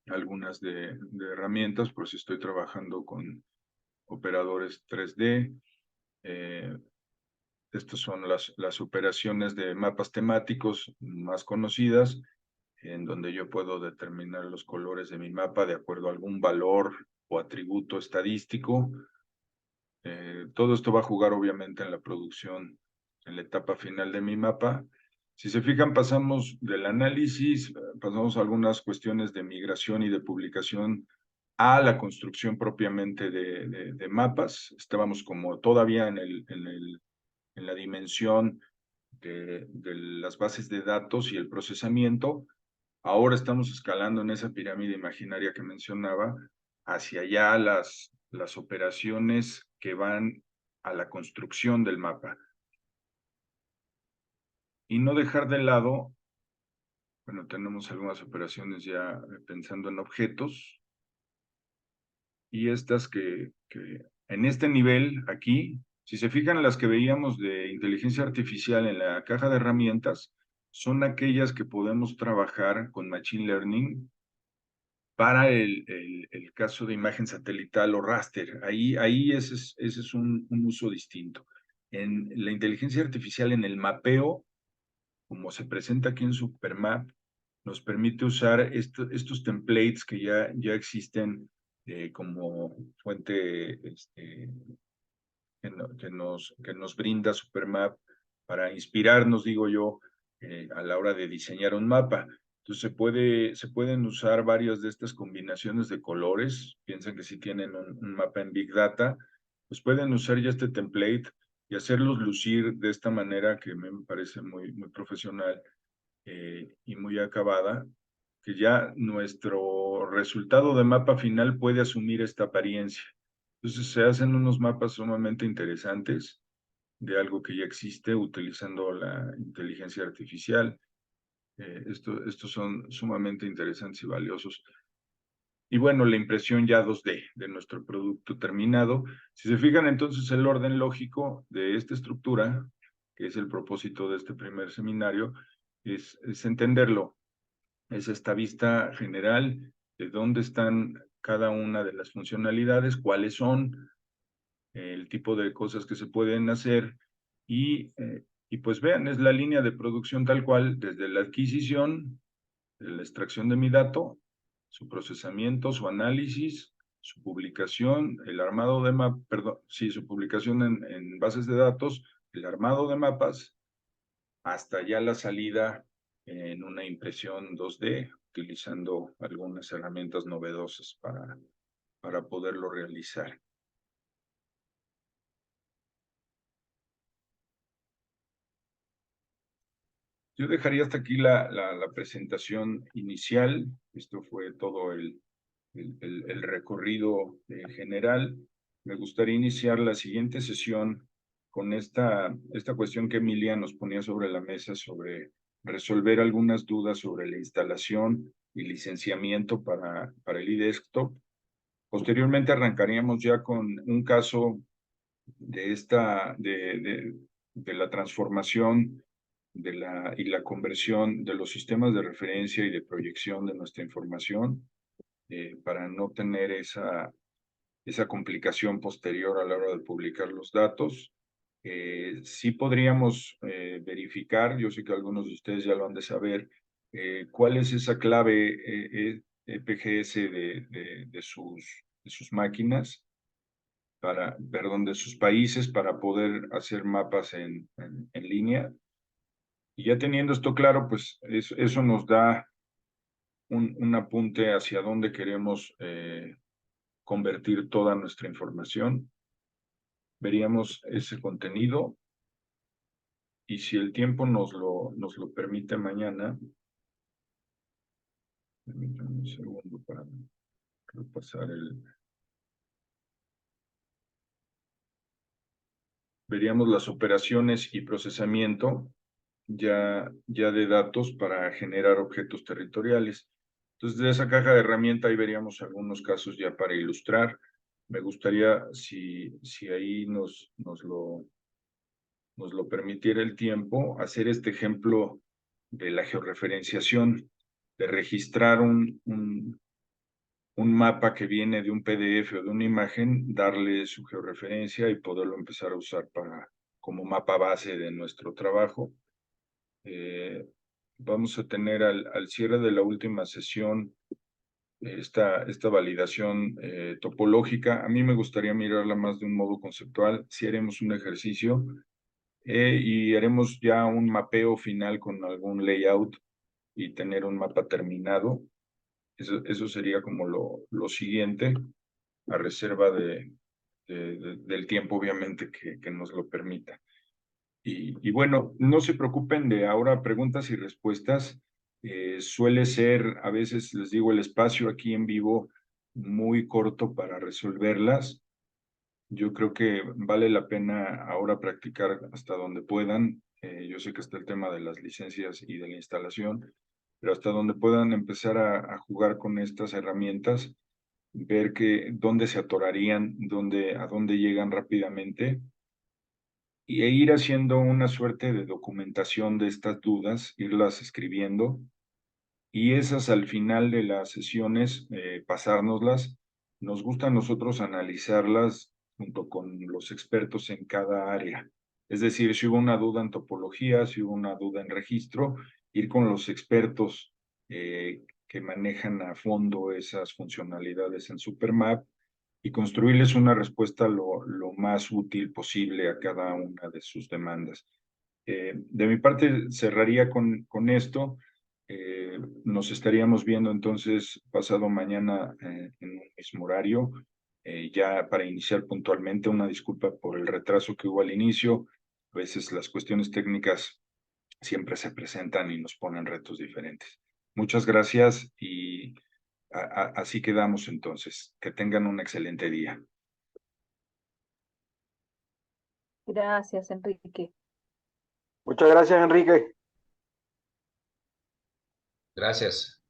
algunas de herramientas, por si estoy trabajando con operadores 3D. Estas son las operaciones de mapas temáticos más conocidas, en donde yo puedo determinar los colores de mi mapa de acuerdo a algún valor o atributo estadístico. Todo esto va a jugar obviamente en la producción, en la etapa final de mi mapa. Si se fijan, pasamos del análisis, pasamos a algunas cuestiones de migración y de publicación a la construcción propiamente de mapas. Estábamos como todavía en la dimensión de las bases de datos y el procesamiento. Ahora estamos escalando en esa pirámide imaginaria que mencionaba, hacia allá las operaciones que van a la construcción del mapa. Y no dejar de lado, bueno, tenemos algunas operaciones ya pensando en objetos, y estas que en este nivel aquí, si se fijan, las que veíamos de inteligencia artificial en la caja de herramientas, son aquellas que podemos trabajar con Machine Learning para el caso de imagen satelital o raster. Ahí ese es un uso distinto. En la inteligencia artificial, en el mapeo, como se presenta aquí en Supermap, nos permite usar estos templates que ya existen como fuente que nos brinda Supermap para inspirarnos, digo yo, a la hora de diseñar un mapa. Entonces se pueden usar varias de estas combinaciones de colores. Piensen que si tienen un mapa en Big Data, pues pueden usar ya este template y hacerlos lucir de esta manera que me parece muy profesional y muy acabada, que ya nuestro resultado de mapa final puede asumir esta apariencia. Entonces se hacen unos mapas sumamente interesantes de algo que ya existe utilizando la inteligencia artificial. Estos son sumamente interesantes y valiosos. Y bueno, la impresión ya 2D de nuestro producto terminado. Si se fijan, entonces el orden lógico de esta estructura, que es el propósito de este primer seminario, es entenderlo. Es esta vista general de dónde están cada una de las funcionalidades, cuáles son, el tipo de cosas que se pueden hacer, y pues vean, es la línea de producción tal cual, desde la adquisición, la extracción de mi dato, su procesamiento, su análisis, su publicación, el armado de mapas, perdón, sí, su publicación en bases de datos, el armado de mapas, hasta ya la salida en una impresión 2D, utilizando algunas herramientas novedosas para poderlo realizar. Yo dejaría hasta aquí la presentación inicial. Esto fue todo el recorrido general. Me gustaría iniciar la siguiente sesión con esta cuestión que Emilia nos ponía sobre la mesa sobre resolver algunas dudas sobre la instalación y licenciamiento para el eDesktop. Posteriormente arrancaríamos ya con un caso de la transformación y la conversión de los sistemas de referencia y de proyección de nuestra información para no tener esa complicación posterior a la hora de publicar los datos. Sí podríamos verificar, yo sé que algunos de ustedes ya lo han de saber, cuál es esa clave EPGS de sus máquinas, perdón, de sus países para poder hacer mapas en línea. Y ya teniendo esto claro, pues eso nos da un apunte hacia dónde queremos convertir toda nuestra información. Veríamos ese contenido y si el tiempo nos lo permite mañana, permítanme un segundo para pasar veríamos las operaciones y procesamiento ya de datos para generar objetos territoriales. Entonces, de esa caja de herramienta ahí veríamos algunos casos ya para ilustrar. Me gustaría, si ahí nos lo permitiera el tiempo, hacer este ejemplo de la georreferenciación, de registrar un mapa que viene de un PDF o de una imagen, darle su georreferencia y poderlo empezar a usar como mapa base de nuestro trabajo. Vamos a tener al cierre de la última sesión esta validación topológica. A mí me gustaría mirarla más de un modo conceptual. Si haremos un ejercicio y haremos ya un mapeo final con algún layout y tener un mapa terminado. Eso sería como lo siguiente, a reserva del tiempo, obviamente, que nos lo permita. Y bueno, no se preocupen de ahora preguntas y respuestas. Suele ser, a veces les digo, el espacio aquí en vivo muy corto para resolverlas. Yo creo que vale la pena ahora practicar hasta donde puedan. Yo sé que está el tema de las licencias y de la instalación, pero hasta donde puedan empezar a jugar con estas herramientas, ver dónde se atorarían, a dónde llegan rápidamente e ir haciendo una suerte de documentación de estas dudas, irlas escribiendo y esas al final de las sesiones pasárnoslas. Nos gusta a nosotros analizarlas junto con los expertos en cada área. Es decir, si hubo una duda en topología, si hubo una duda en registro, ir con los expertos que manejan a fondo esas funcionalidades en Supermap y construirles una respuesta lo más útil posible a cada una de sus demandas. De mi parte, cerraría con esto. Nos estaríamos viendo entonces pasado mañana en un mismo horario, ya para iniciar puntualmente. Una disculpa por el retraso que hubo al inicio. A veces las cuestiones técnicas siempre se presentan y nos ponen retos diferentes. Muchas gracias y así quedamos entonces. Que tengan un excelente día. Gracias, Enrique. Muchas gracias, Enrique. Gracias.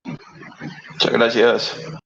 Muchas gracias.